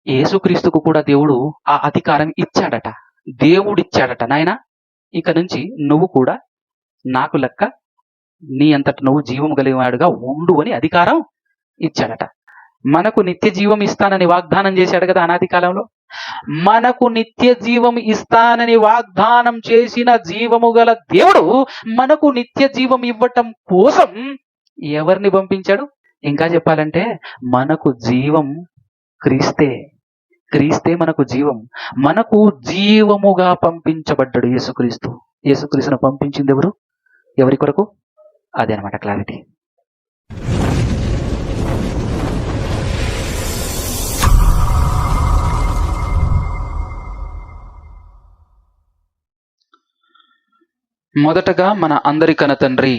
యేసుక్రీస్తుకు కూడా దేవుడు ఆ అధికారం ఇచ్చాడట. దేవుడిచ్చాడట, నాయన ఇక నుంచి నువ్వు కూడా నాకు లెక్క నీ అంతట నువ్వు జీవము కలిగినవాడుగా ఉండు అని అధికారం ఇచ్చాడట. మనకు నిత్య జీవం ఇస్తానని వాగ్దానం చేశాడు కదా అనాది కాలంలో. మనకు నిత్య జీవం ఇస్తానని వాగ్దానం చేసిన జీవము గల దేవుడు మనకు నిత్య జీవం ఇవ్వటం కోసం ఎవరిని పంపించాడు? ఇంకా చెప్పాలంటే మనకు జీవం క్రీస్తే. క్రీస్తే మనకు జీవం. మనకు జీవముగా పంపించబడ్డాడు యేసుక్రీస్తు. యేసుక్రీస్తును పంపించింది ఎవరు? ఎవరి కొరకు? అదే అనమాట క్లారిటీ. మొదటగా మన అందరి కన్న తండ్రి,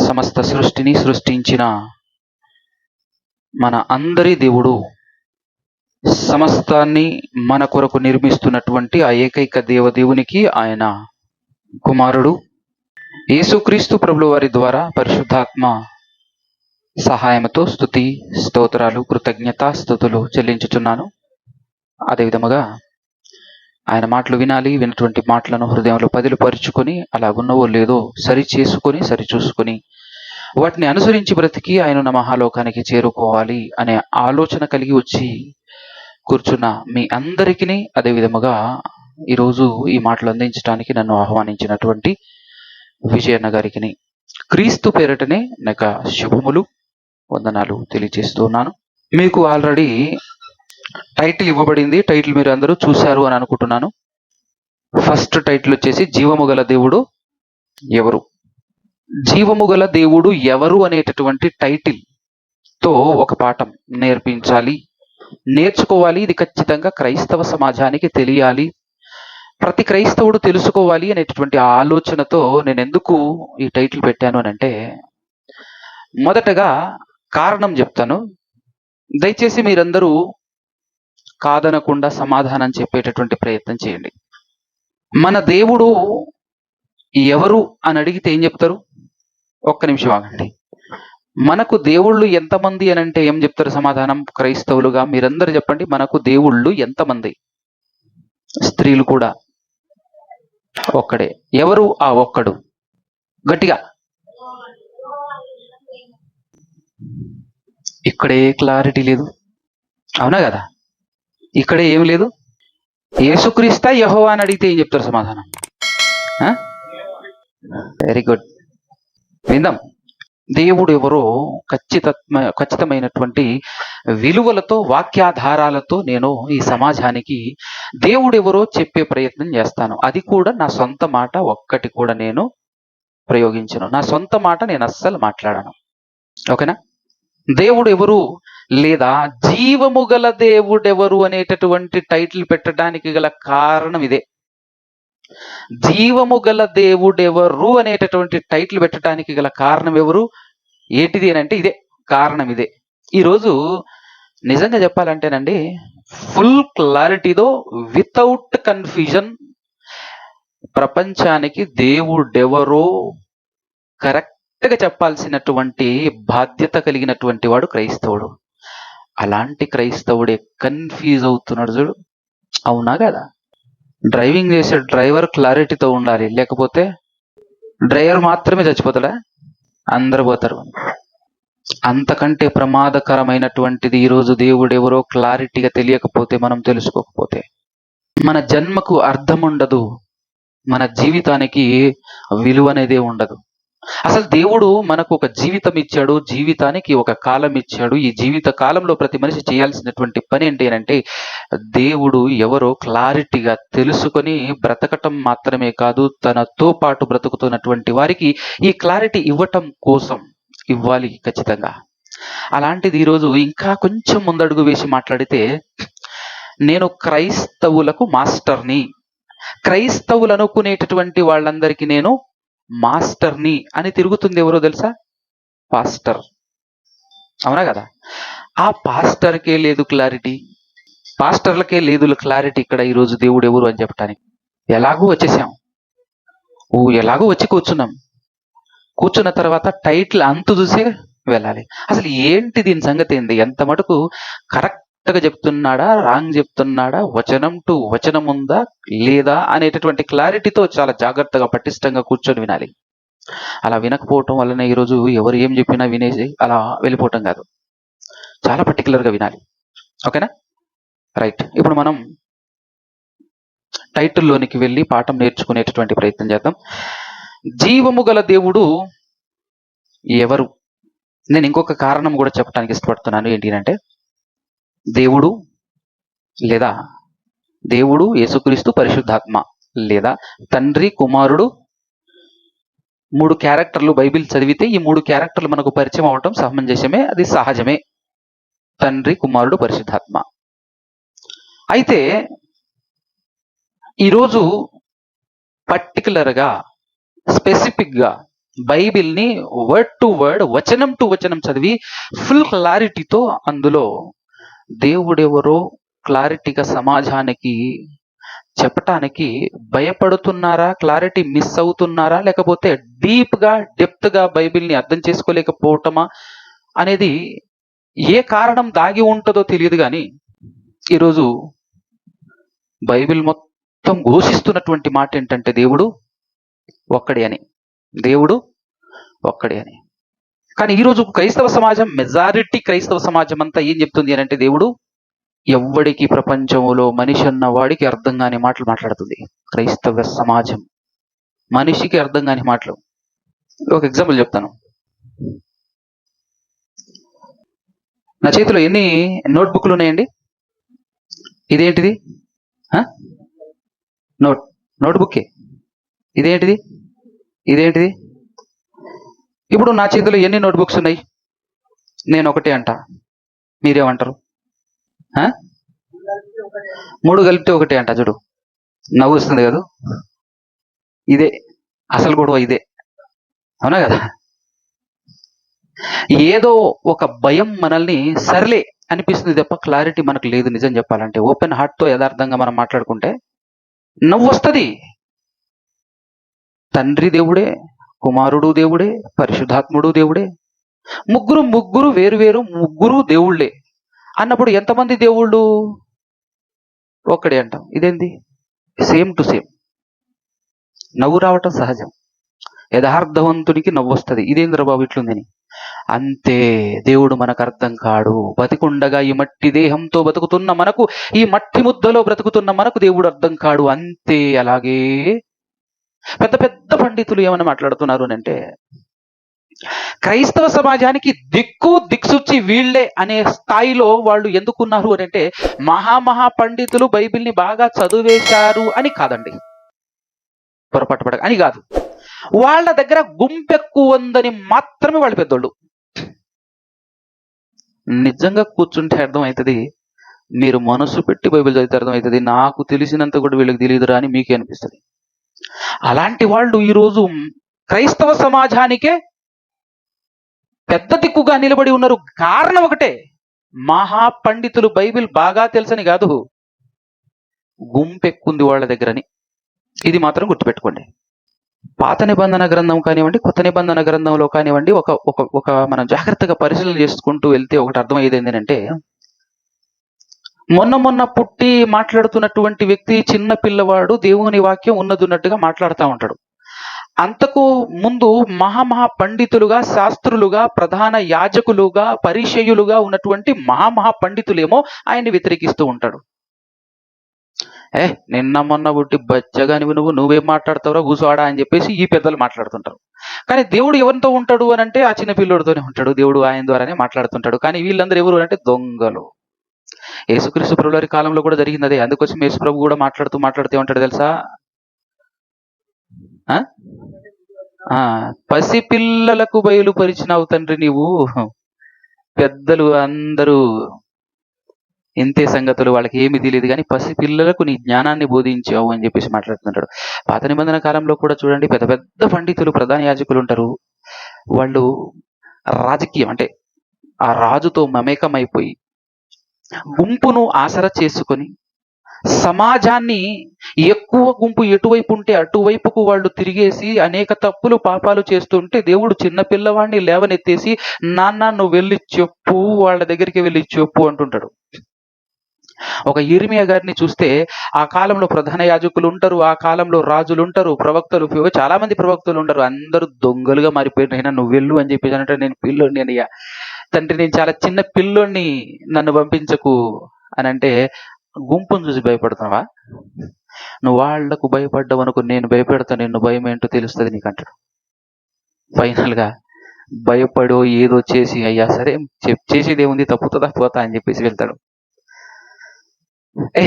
సమస్త సృష్టిని సృష్టించిన మన అందరి దేవుడు, సమస్తాన్ని మన కొరకు నిర్మిస్తున్నటువంటి ఆ ఏకైక దేవదేవునికి ఆయన కుమారుడు యేసుక్రీస్తు ప్రభుల వారి ద్వారా పరిశుద్ధాత్మ సహాయంతో స్తుతి స్తోత్రాలు కృతజ్ఞతా స్తుతులు చెల్లించుచున్నాను. అదేవిధముగా ఆయన మాటలు వినాలి, వినటువంటి మాటలను హృదయంలో పదిలపరుచుకొని అలాగున్నవో లేదో సరి చేసుకొని సరిచూసుకొని వాటిని అనుసరించి బ్రతికి ఆయన మహాలోకానికి చేరుకోవాలి అనే ఆలోచన కలిగి వచ్చి కూర్చున్న మీ అందరికీ, అదేవిధముగా ఈరోజు ఈ మాటలు అందించడానికి నన్ను ఆహ్వానించినటువంటి విజయన్న గారికి క్రీస్తు పేరటనే నాకు శుభములు వందనాలు తెలియజేస్తున్నాను. మీకు ఆల్రెడీ టైటిల్ ఇవ్వబడింది. టైటిల్ మీరు అందరూ చూశారు అని అనుకుంటున్నాను. ఫస్ట్ టైటిల్ వచ్చేసి జీవము గల దేవుడు ఎవరు. జీవము గల దేవుడు ఎవరు అనేటటువంటి టైటిల్తో ఒక పాఠం నేర్పించాలి, నేర్చుకోవాలి. ఇది ఖచ్చితంగా క్రైస్తవ సమాజానికి తెలియాలి, ప్రతి క్రైస్తవుడు తెలుసుకోవాలి అనేటటువంటి ఆలోచనతో నేను ఎందుకు ఈ టైటిల్ పెట్టాను అని అంటే, మొదటగా కారణం చెప్తాను. దయచేసి మీరందరూ కాదనకుండా సమాధానం చెప్పేటటువంటి ప్రయత్నం చేయండి. మన దేవుడు ఎవరు అని అడిగితే ఏం చెప్తారు? ఒక్క నిమిషం ఆగండి. మనకు దేవుళ్ళు ఎంతమంది అని అంటే ఏం చెప్తారు సమాధానం? క్రైస్తవులుగా మీరందరూ చెప్పండి, మనకు దేవుళ్ళు ఎంతమంది? స్త్రీలు కూడా ఒక్కడే. ఎవరు ఆ ఒక్కడు? గట్టిగా. ఇక్కడే క్లారిటీ లేదు, అవునా కదా? ఇక్కడే ఏం లేదు. యేసుక్రీస్తా యెహోవా అని అడిగితే ఏం చెప్తారు సమాధానం? వెరీ గుడ్, విందాం. దేవుడు ఎవరో ఖచ్చితమైనటువంటి విలువలతో, వాక్యాధారాలతో నేను ఈ సమాజానికి దేవుడు ఎవరో చెప్పే ప్రయత్నం చేస్తాను. అది కూడా నా సొంత మాట ఒక్కటి కూడా నేను ప్రయోగించను. నా సొంత మాట నేను అస్సలు మాట్లాడను. ఓకేనా? దేవుడు ఎవరు లేదా జీవము గల దేవుడెవరు అనేటటువంటి టైటిల్ పెట్టడానికి గల కారణం ఇదే. జీవము గల దేవుడెవరు అనేటటువంటి టైటిల్ పెట్టడానికి గల కారణం ఎవరు, ఏంటిది అని అంటే ఇదే కారణం. ఇదే ఈరోజు నిజంగా చెప్పాలంటేనండి, ఫుల్ క్లారిటీతో వితౌట్ కన్ఫ్యూజన్ ప్రపంచానికి దేవుడెవరో కరెక్ట్గా చెప్పాల్సినటువంటి బాధ్యత కలిగినటువంటి వాడు క్రైస్తవుడు. అలాంటి క్రైస్తవుడే కన్ఫ్యూజ్ అవుతున్నాడు చూడు. అవునా కదా? డ్రైవింగ్ చేసే డ్రైవర్ క్లారిటీతో ఉండాలి, లేకపోతే డ్రైవర్ మాత్రమే చచ్చిపోతాడా? అందరు పోతారు. అంతకంటే ప్రమాదకరమైనటువంటిది ఈరోజు దేవుడు ఎవరో క్లారిటీగా తెలియకపోతే, మనం తెలుసుకోకపోతే మన జన్మకు అర్థం ఉండదు, మన జీవితానికి విలువ అనేదే ఉండదు. అసలు దేవుడు మనకు ఒక జీవితం ఇచ్చాడు, జీవితానికి ఒక కాలం ఇచ్చాడు. ఈ జీవిత కాలంలో ప్రతి మనిషి చేయాల్సినటువంటి పని ఏంటి అంటే, దేవుడు ఎవరో క్లారిటీగా తెలుసుకొని బ్రతకటం మాత్రమే కాదు, తనతో పాటు బ్రతుకుతున్నటువంటి వారికి ఈ క్లారిటీ ఇవ్వటం కోసం ఇవ్వాలి ఖచ్చితంగా. అలాంటిది ఈరోజు ఇంకా కొంచెం ముందడుగు వేసి మాట్లాడితే, నేను క్రైస్తవులకు మాస్టర్ని, క్రైస్తవులు అనుకునేటటువంటి వాళ్ళందరికీ నేను మాస్టర్ని అని తిరుగుతుంది ఎవరో తెలుసా? పాస్టర్. అవునా కదా? ఆ పాస్టర్కే లేదు క్లారిటీ, పాస్టర్లకే లేదు క్లారిటీ ఇక్కడ ఈరోజు దేవుడు ఎవరు అని చెప్పటానికి. ఎలాగూ వచ్చేసాం, ఎలాగూ వచ్చి కూర్చున్నాం. కూర్చున్న తర్వాత టైటిల్ అంతు చూసి వెళ్ళాలి. అసలు ఏంటి దీని సంగతి ఏంది? ఎంత మటుకు కరెక్ట్ కరెక్ట్గా చెప్తున్నాడా, రాంగ్ చెప్తున్నాడా, వచనం టు వచనం ఉందా లేదా అనేటటువంటి క్లారిటీతో చాలా జాగ్రత్తగా పటిష్టంగా కూర్చొని వినాలి. అలా వినకపోవటం వలన ఈరోజు ఎవరు ఏం చెప్పినా వినేసి అలా వెళ్ళిపోవటం కాదు, చాలా పర్టికులర్గా వినాలి. ఓకేనా? రైట్. ఇప్పుడు మనం టైటిల్లోనికి వెళ్ళి పాఠం నేర్చుకునేటటువంటి ప్రయత్నం చేద్దాం. జీవము గల దేవుడు ఎవరు? నేను ఇంకొక కారణం కూడా చెప్పడానికి ఇష్టపడుతున్నాను. ఏంటి అంటే, దేవుడు లేదా దేవుడు, యేసుక్రీస్తు, పరిశుద్ధాత్మ లేదా తండ్రి, కుమారుడు, 3 క్యారెక్టర్లు బైబిల్ చదివితే ఈ 3 క్యారెక్టర్లు మనకు పరిచయం అవటం సమంజసమే, అది సహజమే. తండ్రి, కుమారుడు, పరిశుద్ధాత్మ. అయితే ఈరోజు పర్టికులర్గా స్పెసిఫిక్గా బైబిల్ని వర్డ్ టు వర్డ్, వచనం టు వచనం చదివి ఫుల్ క్లారిటీతో అందులో దేవుడెవరో క్లారిటీగా సమాజానికి చెప్పటానికి భయపడుతున్నారా, క్లారిటీ మిస్ అవుతున్నారా, లేకపోతే డీప్గా డెప్త్గా బైబిల్ని అర్థం చేసుకోలేకపోవటమా అనేది ఏ కారణం దాగి ఉంటుందో తెలియదు. కానీ ఈరోజు బైబిల్ మొత్తం ఘోషిస్తున్నటువంటి మాట ఏంటంటే దేవుడు ఒక్కడే అని, దేవుడు ఒక్కడే అని. కానీ ఈరోజు క్రైస్తవ సమాజం, మెజారిటీ క్రైస్తవ సమాజం అంతా ఏం చెప్తుంది అని అంటే, దేవుడు ఎవ్వడికి ప్రపంచంలో మనిషి అన్న వాడికి అర్థం కాని మాటలు మాట్లాడుతుంది క్రైస్తవ సమాజం. మనిషికి అర్థం కాని మాటలు. ఒక ఎగ్జాంపుల్ చెప్తాను. నా చేతిలో ఎన్ని నోట్బుక్లు ఉన్నాయండి? ఇదేంటిది? నోట్బుక్కే. ఇదేంటిది? ఇదేంటిది? ఇప్పుడు నా చేతిలో ఎన్ని నోట్బుక్స్ ఉన్నాయి? నేను ఒకటే అంట, మీరేమంటారు? 3 కలిపితే ఒకటే అంట. చూడు, నవ్వు వస్తుంది కదా. ఇదే అసలు గొడవ, ఇదే. అవునా కదా? ఏదో ఒక భయం మనల్ని సర్లే అనిపిస్తుంది తప్ప క్లారిటీ మనకు లేదు. నిజం చెప్పాలంటే ఓపెన్ హార్ట్తో యథార్థంగా మనం మాట్లాడుకుంటే నవ్వు వస్తుంది. తండ్రి దేవుడే, కుమారుడు దేవుడే, పరిశుద్ధాత్ముడు దేవుడే. ముగ్గురు వేరు ముగ్గురు దేవుళ్ళే అన్నప్పుడు ఎంతమంది దేవుళ్ళు? ఒక్కడే అంటాం. ఇదేంది? Same to same. నవ్వు రావటం సహజం, యథార్థవంతుడికి నవ్వు వస్తుంది. ఇదేంద్ర బాబు ఇట్లుందని. అంతే, దేవుడు మనకు అర్థం కాడు. బతికుండగా ఈ మట్టి దేహంతో బతుకుతున్న మనకు, ఈ మట్టి ముద్దలో బ్రతుకుతున్న మనకు దేవుడు అర్థం కాడు. అంతే. అలాగే పెద్ద పెద్ద పండితులు ఏమని మాట్లాడుతున్నారు అంటే, క్రైస్తవ సమాజానికి దిక్సూచి వీళ్లే అనే స్థాయిలో వాళ్ళు ఎందుకున్నారు అని అంటే, మహా పండితులు బైబిల్ని బాగా చదివేశారు అని కాదండి, పొరపాటు పడక అని కాదు. వాళ్ళ దగ్గర గుంపెక్కువ ఉందని మాత్రమే వాళ్ళు పెద్దోళ్ళు. నిజంగా కూర్చుంటే అర్థమవుతుంది, మీరు మనసు పెట్టి బైబిల్ చదివితే అర్థమవుతుంది, నాకు తెలిసినంత కూడా వీళ్ళకి తెలియదురా అని మీకే అనిపిస్తుంది. అలాంటి వాళ్ళు ఈరోజు క్రైస్తవ సమాజానికే పెద్ద దిక్కుగా నిలబడి ఉన్నారు. కారణం ఒకటే, మహాపండితులు బైబిల్ బాగా తెలుసని కాదు, గుంపెక్కుంది వాళ్ళ దగ్గరని. ఇది మాత్రం గుర్తుపెట్టుకోండి. పాత నిబంధన గ్రంథం కానివ్వండి, కొత్త నిబంధన గ్రంథంలో కానివ్వండి, ఒక మనం జాగ్రత్తగా పరిశీలన చేసుకుంటూ వెళ్తే ఒకటి అర్థమయ్యేది ఏంటంటే, మొన్న పుట్టి మాట్లాడుతున్నటువంటి వ్యక్తి, చిన్న పిల్లవాడు దేవుని వాక్యం ఉన్నట్టుగా మాట్లాడుతూ ఉంటాడు. అంతకు ముందు మహా పండితులుగా, శాస్త్రులుగా, ప్రధాన యాజకులుగా, పరిచయులుగా ఉన్నటువంటి మహా పండితులేమో ఆయన్ని వ్యతిరేకిస్తూ ఉంటాడు. నిన్న మొన్న పుట్టి బచ్చగాని నువ్వేం మాట్లాడతావురా కూసోడా అని చెప్పేసి ఈ పెద్దలు మాట్లాడుతుంటారు. కానీ దేవుడు ఎవరితో ఉంటాడు అని అంటే, ఆ చిన్న పిల్లోడితోనే ఉంటాడు. దేవుడు ఆయన ద్వారానే మాట్లాడుతుంటాడు. కానీ వీళ్ళందరూ ఎవరు అంటే దొంగలు. యేసుక్రీస్తు ప్రభుల వారి కాలంలో కూడా జరిగింది అదే. అందుకోసం యేసు ప్రభు కూడా మాట్లాడుతూ ఉంటాడు తెలుసా? పసిపిల్లలకు బయలుపరిచినావు తండ్రి నీవు, పెద్దలు అందరూ ఇంతే సంగతులు, వాళ్ళకి ఏమి తెలియదు, కానీ పసిపిల్లలకు నీ జ్ఞానాన్ని బోధించావు అని చెప్పేసి మాట్లాడుతుంటాడు. పాత నిబంధన కాలంలో కూడా చూడండి, పెద్ద పెద్ద పండితులు, ప్రధాన యాజకులు ఉంటారు. వాళ్ళు రాజకీయం అంటే ఆ రాజుతో మమేకమైపోయి గుంపును ఆసరా చేసుకొని సమాజాన్ని ఎక్కువ గుంపు ఎటువైపు ఉంటే అటువైపుకు వాళ్ళు తిరిగేసి అనేక తప్పులు పాపాలు చేస్తుంటే, దేవుడు చిన్న పిల్లవాడిని లేవనెత్తేసి, నాన్న నువ్వు వెళ్ళి చెప్పు, వాళ్ళ దగ్గరికి వెళ్ళి చెప్పు అంటుంటాడు. ఒక యిర్మీయా గారిని చూస్తే ఆ కాలంలో ప్రధాన యాజకులు ఉంటారు, ఆ కాలంలో రాజులు ఉంటారు, ప్రవక్తలు, చాలా మంది ప్రవక్తలు ఉంటారు. అందరూ దొంగలుగా మారిపోయారు. అయినా నువ్వు వెళ్ళు అని చెప్పేసి అంటే, నేను పిల్లోడిని అయ్యా తండ్రి, నేను చాలా చిన్న పిల్లోడిని, నన్ను పంపించకు అని అంటే, గుంపును చూసి భయపడుతున్నావా? నువ్వు వాళ్లకు భయపడ్డావు అనుకో, నేను భయపెడతా, నిన్ను భయం ఏంటో తెలుస్తుంది నీకు అంటాడు. ఫైనల్ గా భయపడో ఏదో చేసి, అయ్యా సరే చేసేది ఏముంది, తప్పుతుందా పోతా అని చెప్పేసి వెళ్తాడు.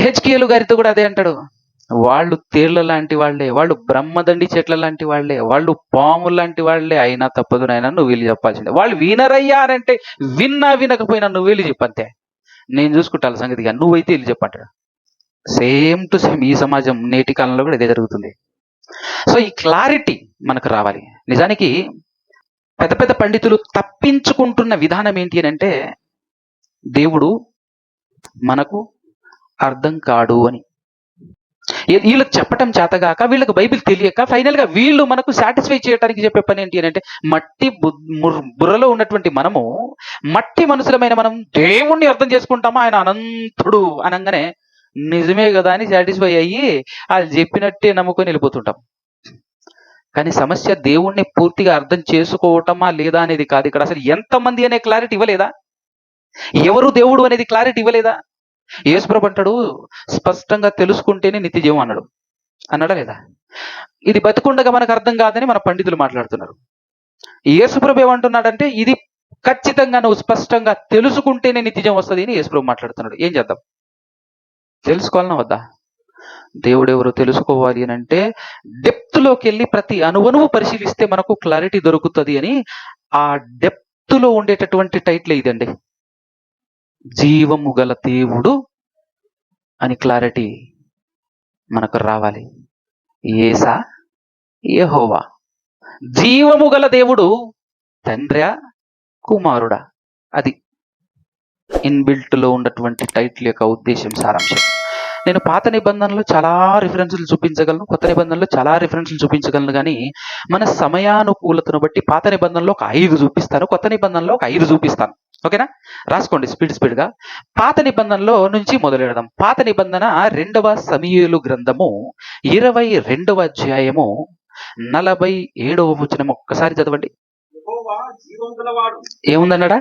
హెచ్కేలు గారితో కూడా అదే అంటాడు. వాళ్ళు తేళ్ల లాంటి వాళ్లే, వాళ్ళు బ్రహ్మదండి చెట్ల లాంటి వాళ్లే, వాళ్ళు పాములు లాంటి వాళ్లే, అయినా తప్పదు నాయన, నువ్వు వెళ్ళి చెప్పాల్సిందే. వాళ్ళు వినరయ్యారంటే, విన్నా వినకపోయినా నువ్వు వెళ్ళి చెప్పంతే, నేను చూసుకుంటాను సంగతిగా, నువ్వైతే వెళ్ళి చెప్పంటాడు. సేమ్ టు సేమ్ ఈ సమాజం నేటి కాలంలో కూడా ఇదే జరుగుతుంది. సో ఈ క్లారిటీ మనకు రావాలి. నిజానికి పెద్ద పెద్ద పండితులు తప్పించుకుంటున్న విధానం ఏంటి అని అంటే, దేవుడు మనకు అర్థం కాడు అని. వీళ్ళకి చెప్పటం చేతగాక, వీళ్ళకి బైబిల్ తెలియక, ఫైనల్ గా వీళ్ళు మనకు సాటిస్ఫై చేయడానికి చెప్పే పని ఏంటి అని అంటే, మట్టి బుర్రలో ఉన్నటువంటి మనము, మట్టి మనుషులమైన మనం దేవుణ్ణి అర్థం చేసుకుంటామా, ఆయన అనంతుడు అనగానే నిజమే కదా అని సాటిస్ఫై అయ్యి వాళ్ళు చెప్పినట్టే నమ్ముకొని వెళ్ళిపోతుంటాం. కానీ సమస్య దేవుణ్ణి పూర్తిగా అర్థం చేసుకోవటమా లేదా అనేది కాదు ఇక్కడ. అసలు ఎంతమంది అనే క్లారిటీ ఇవ్వలేదా? ఎవరు దేవుడు అనేది క్లారిటీ ఇవ్వలేదా? యేసుప్రభు అంటాడు, స్పష్టంగా తెలుసుకుంటేనే నిత్య జీవం అన్నాడు. అన్నాడా లేదా? ఇది బతుకుండగా మనకు అర్థం కాదని మన పండితులు మాట్లాడుతున్నారు. యేసుప్రభు ఏమంటున్నాడంటే, ఇది ఖచ్చితంగా నువ్వు స్పష్టంగా తెలుసుకుంటేనే నిత్య జీవం వస్తుంది అని యేసుప్రభు మాట్లాడుతున్నాడు. ఏం చేద్దాం? తెలుసుకోవాలన్నా వద్దా? దేవుడు ఎవరో తెలుసుకోవాలి అని అంటే, డెప్త్లోకి వెళ్ళి ప్రతి అణువణువు పరిశీలిస్తే మనకు క్లారిటీ దొరుకుతుంది అని ఆ డెప్త్లో ఉండేటటువంటి టైటిల్ ఇదండి, జీవము గల దేవుడు అని క్లారిటీ మనకు రావాలి. యేసా, యెహోవా, జీవము గల దేవుడు తండ్రా, కుమారుడా? అది ఇన్బిల్ట్ లో ఉన్నటువంటి టైటిల్ యొక్క ఉద్దేశం, సారాంశం. నేను పాత నిబంధనలో చాలా రిఫరెన్స్లు చూపించగలను, కొత్త నిబంధనలో చాలా రిఫరెన్స్లు చూపించగలను, కానీ మన సమయానుకూలతను బట్టి పాత నిబంధనలో ఒక 5 చూపిస్తాను, కొత్త నిబంధనలో ఒక 5 చూపిస్తాను. ఓకేనా? రాసుకోండి స్పీడ్గా. పాత నిబంధనలో నుంచి మొదలెడదాం. పాత నిబంధన 2వ సమూయేలు గ్రంథము 22వ అధ్యాయము 47వ వచనం ఒక్కసారి చదవండి. ఏముందన్నాడా?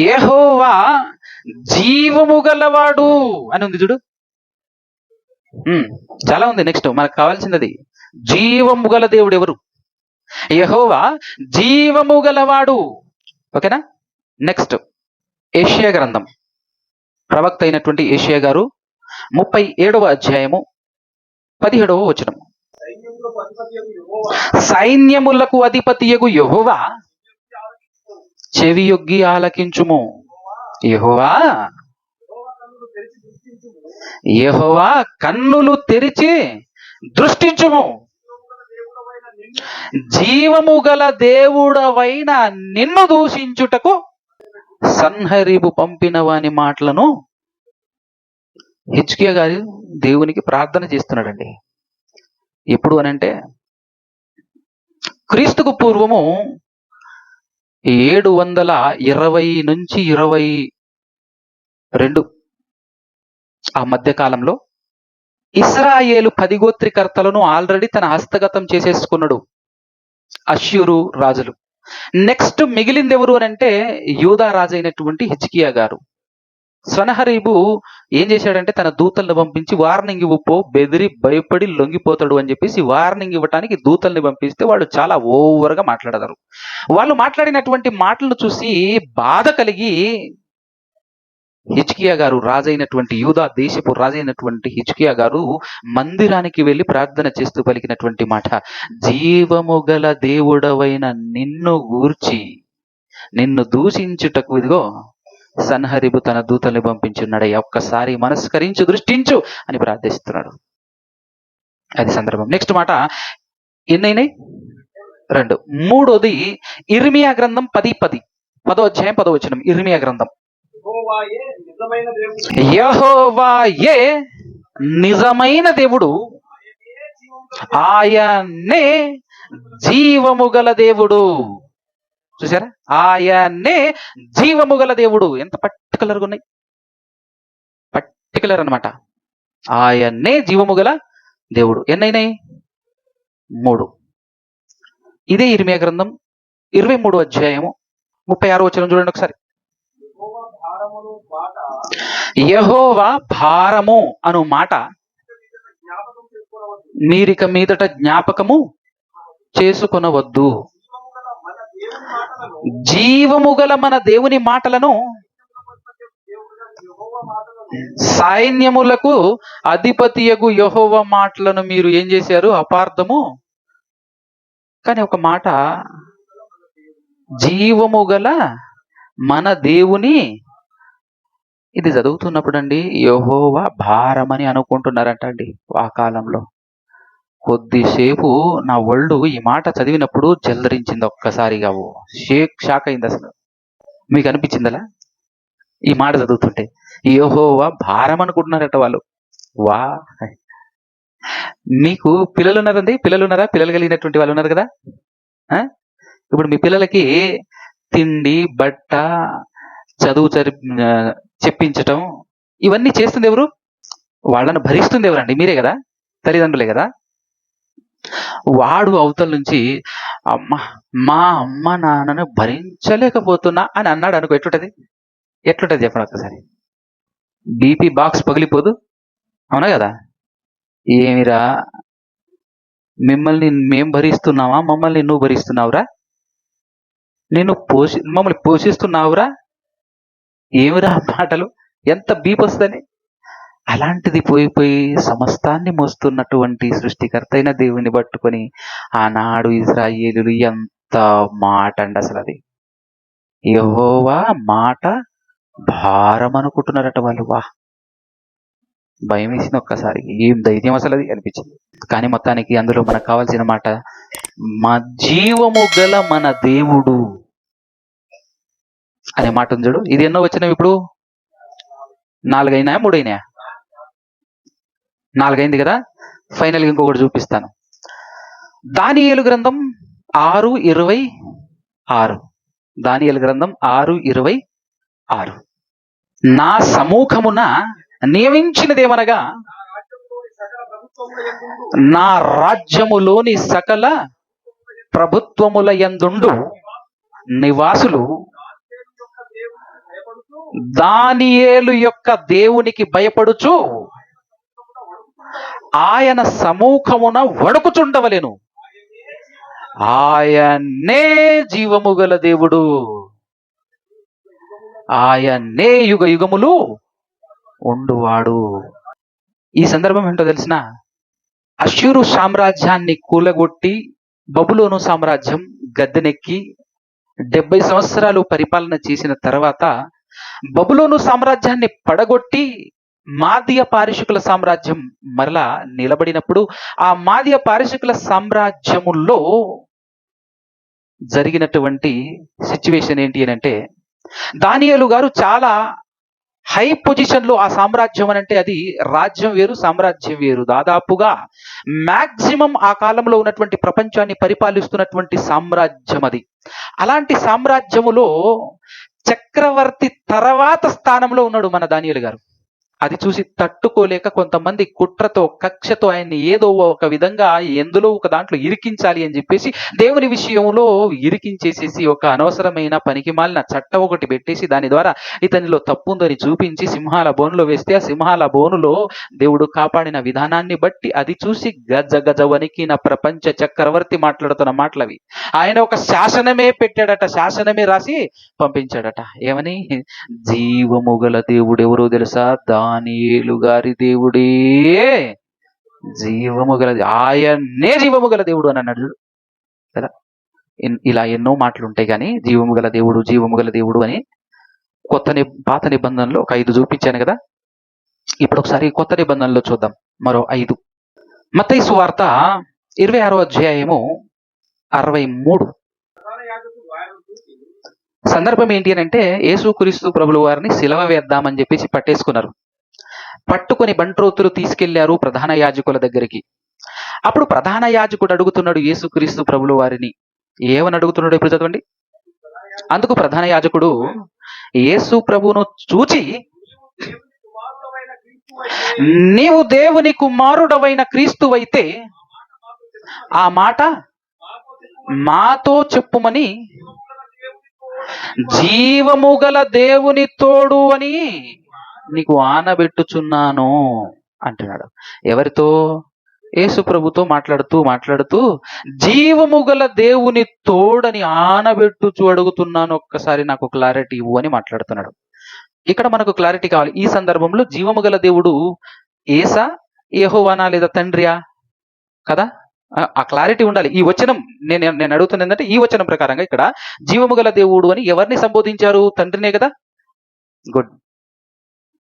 యెహోవా జీవము గలవాడు అని ఉంది చూడు. చాలా ఉంది. నెక్స్ట్ మనకు కావాల్సినది జీవము గల దేవుడు ఎవరు? యెహోవా జీవము గలవాడు. ఓకేనా? నెక్స్ట్ యెషయా గ్రంథం, ప్రవక్త అయినటువంటి యెషయా గారు 37వ అధ్యాయము 17వ వచనం. సైన్యములకు అధిపతియగు యెహోవా చెవియొగ్గి ఆలకించుము. యెహోవా యెహోవా కన్నులు తెరిచి దృష్టించుము. జీవము గల దేవుడవైన నిన్ను దూషించుటకు సన్హరీబు పంపిన వాని మాటలను హిజ్కియా గారు దేవునికి ప్రార్థన చేస్తున్నాడండి. ఎప్పుడు అనంటే, క్రీస్తుకు పూర్వము 720 నుంచి 22 ఆ మధ్య కాలంలో ఇశ్రాయేలు 10 గోత్రికర్తలను ఆల్రెడీ తన హస్తగతం చేసేసుకున్నాడు అష్షూరు రాజులు. నెక్స్ట్ మిగిలింది ఎవరు అని అంటే, యూదా రాజు అయినటువంటి హిజ్కియా గారు. సన్హరీబు ఏం చేశాడంటే, తన దూతలను పంపించి వార్నింగ్ ఇవ్వపో, బెదిరి భయపడి లొంగిపోతాడు అని చెప్పేసి వార్నింగ్ ఇవ్వటానికి దూతల్ని పంపిస్తే వాళ్ళు చాలా ఓవర్గా మాట్లాడతారు. వాళ్ళు మాట్లాడినటువంటి మాటలను చూసి బాధ కలిగి హిజ్కియా గారు, రాజైనటువంటి యూదా దేశపు రాజైనటువంటి హిజ్కియా గారు మందిరానికి వెళ్ళి ప్రార్థన చేస్తూ పలికినటువంటి మాట, జీవము గల దేవుడవైన నిన్ను గూర్చి నిన్ను దూషించుటకు ఇదిగో సన్హరీబు తన దూతల్ని పంపించున్నాడయ్యా, ఒక్కసారి మనస్కరించు, దృష్టించు అని ప్రార్థిస్తున్నాడు. అది సందర్భం. నెక్స్ట్ మాట ఎన్నైనాయి? 2. 3వది ఇర్మియా గ్రంథం 10:10, 10వ అధ్యాయం 10వ వచనం. ఇర్మియా గ్రంథం, యెహోవాయే నిజమైన దేవుడు, ఆయనే జీవము గల దేవుడు. చూసారా? ఆయనే జీవము గల దేవుడు. ఎంత పర్టికులర్గా ఉన్నాయి, పర్టికులర్ అనమాట. ఆయన్నే జీవము గల దేవుడు. ఎన్నైనాయి? 3. ఇదే ఇర్మియా గ్రంథం 23వ అధ్యాయము 36వ వచనం చూడండి ఒకసారి. యెహోవా భారము అను మాట మీరిక మీదట జ్ఞాపకము చేసుకొనవద్దు. జీవము గల మన దేవుని మాటలను, సైన్యములకు అధిపతియగు యెహోవా మాటలను మీరు ఏం చేశారు? అపార్థము. కానీ ఒక మాట, జీవము గల మన దేవుని, ఇది చదువుతున్నప్పుడు అండి యెహోవా భారమని అనుకుంటున్నారంట అండి. ఆ కాలంలో కొద్దిసేపు నా ఒళ్ళు ఈ మాట చదివినప్పుడు జల్దరించింది ఒక్కసారిగా. షాక్ అయింది అసలు. మీకు అనిపించిందలా ఈ మాట చదువుతుంటే? యెహోవా భారం అనుకుంటున్నారట వాళ్ళు. వా, మీకు పిల్లలు ఉన్నారండి? పిల్లలు ఉన్నారా? పిల్లలు కలిగినటువంటి వాళ్ళు ఉన్నారు కదా. ఇప్పుడు మీ పిల్లలకి తిండి, బట్ట, చదువు చెప్పించటం, ఇవన్నీ చేస్తుంది ఎవరు? వాళ్ళను భరిస్తుంది ఎవరండి? మీరే కదా, తల్లిదండ్రులే కదా. వాడు అవతల నుంచి మా అమ్మ నాన్నను భరించలేకపోతున్నా అని అన్నాడు అనుకో, ఎట్లుంటది చెప్పండి ఒకసారి. బీపీ బాక్స్ పగిలిపోదు? అవునా కదా. ఏమిరా, మిమ్మల్ని మేం భరిస్తున్నావా? మమ్మల్ని నువ్వు భరిస్తున్నావురా? మమ్మల్ని పోషిస్తున్నావురా? ఏమిరా మాటలు, ఎంత బీపీ వస్తుందని. అలాంటిది పోయి సమస్తాన్ని మోస్తున్నటువంటి సృష్టికర్త అయిన దేవుని పట్టుకొని ఆనాడు ఇశ్రాయేలులు ఎంత మాట అండి అసలు. అది యెహోవా మాట భారం అనుకుంటున్నారట వాళ్ళు. వా, భయం వేసింది ఒక్కసారి. ఏం ధైర్యం అసలు అది అనిపించింది. కానీ మొత్తానికి అందులో మనకు కావాల్సిన మాట, మా జీవము గల మన దేవుడు అనే మాట ఉంది చూడు. ఇది ఎన్నో వచ్చినావు ఇప్పుడు? 4 అయినా 3 అయినా? 4 అయింది కదా. ఫైనల్గా ఇంకొకటి చూపిస్తాను. దానియేలు గ్రంథం 6:26. దానియేలు గ్రంథం 6:26. నా సముఖమున నియమించినదేమనగా, నా రాజ్యములోని సకల ప్రభుత్వముల యందుండు నివాసులు దానియేలు యొక్క దేవునికి భయపడుచు ఆయన సముఖమున వణుకుచుండవలెను. ఆయనే జీవము గల దేవుడు, ఆయనే యుగ యుగములు ఉండువాడు. ఈ సందర్భం ఏంటో తెలిసిన? అష్షూరు సామ్రాజ్యాన్ని కూలగొట్టి బబులోను సామ్రాజ్యం గద్దెనెక్కి 70 సంవత్సరాలు పరిపాలన చేసిన తర్వాత బబులోను సామ్రాజ్యాన్ని పడగొట్టి మాదీయ పారశీకుల సామ్రాజ్యం మరలా నిలబడినప్పుడు, ఆ మాదీయ పారశీకుల సామ్రాజ్యములో జరిగినటువంటి సిచ్యువేషన్ ఏంటి అని అంటే, దానియేలు గారు చాలా హై పొజిషన్ లో, ఆ సామ్రాజ్యం అని అంటే అది రాజ్యం వేరు, సామ్రాజ్యం వేరు. దాదాపుగా మాక్సిమం ఆ కాలంలో ఉన్నటువంటి ప్రపంచాన్ని పరిపాలిస్తున్నటువంటి సామ్రాజ్యం అది. అలాంటి సామ్రాజ్యములో చక్రవర్తి తర్వాత స్థానంలో ఉన్నాడు మన దానియేలు గారు. అది చూసి తట్టుకోలేక కొంతమంది కుట్రతో, కక్షతో ఆయన్ని ఏదో ఒక విధంగా ఎందులో ఒక దాంట్లో ఇరికించాలి అని చెప్పేసి దేవుని విషయంలో ఇరికించేసేసి ఒక అనవసరమైన పనికిమాలిన చట్టం ఒకటి పెట్టేసి దాని ద్వారా ఇతనిలో తప్పుందని చూపించి సింహాల బోనులో వేస్తే, ఆ సింహాల బోనులో దేవుడు కాపాడిన విధానాన్ని బట్టి అది చూసి గజ గజ వణికిన ప్రపంచ చక్రవర్తి మాట్లాడుతున్న మాటలవి. ఆయన ఒక శాసనమే పెట్టాడట, శాసనమే రాసి పంపించాడట. ఏమని? జీవము గల దేవుడు ఎవరో తెలుసా? దానియేలు గారి దేవుడే జీవము గల, ఆయన్నే జీవము గల దేవుడు అని అన్నాడు కదా. ఇలా ఎన్నో మాటలు ఉంటాయి, కానీ జీవము గల దేవుడు, జీవము గల దేవుడు అని పాత నిబంధనలో ఒక 5 చూపించాను కదా. ఇప్పుడు ఒకసారి కొత్త నిబంధనలో చూద్దాం మరో 5. మత్తయి సువార్త 26వ అధ్యాయము 63. సందర్భం ఏంటి అని అంటే, యేసుక్రీస్తు ప్రభుల వారిని సిలువ వేద్దామని చెప్పేసి పట్టేసుకున్నారు. పట్టుకొని బంట్రోతులు తీసుకెళ్లారు ప్రధాన యాజకుల దగ్గరికి. అప్పుడు ప్రధాన యాజకుడు అడుగుతున్నాడు యేసుక్రీస్తు ప్రభుల వారిని. ఏమని అడుగుతున్నాడు ఇప్పుడు చదవండి. అందుకు ప్రధాన యాజకుడు యేసు ప్రభువును చూచి, నీవు దేవుని కుమారుడవైన క్రీస్తువైతే ఆ మాట మాతో చెప్పుమని జీవము గల దేవుని తోడు అని నీకు ఆనబెట్టుచున్నాను అంటున్నాడు. ఎవరితో? యేసు ప్రభుతో మాట్లాడుతూ జీవము గల దేవుని తోడని ఆనబెట్టుచు అడుగుతున్నాను, ఒక్కసారి నాకు క్లారిటీ ఇవ్వు అని మాట్లాడుతున్నాడు. ఇక్కడ మనకు క్లారిటీ కావాలి. ఈ సందర్భంలో జీవము గల దేవుడు ఏసా, యెహోవానా లేదా తండ్రియా? కదా, ఆ క్లారిటీ ఉండాలి. ఈ వచనం నేను అడుగుతున్నది ఏంటంటే, ఈ వచనం ప్రకారంగా ఇక్కడ జీవము గల దేవుడు అని ఎవరిని సంబోధించారు? తండ్రినే కదా. గుడ్.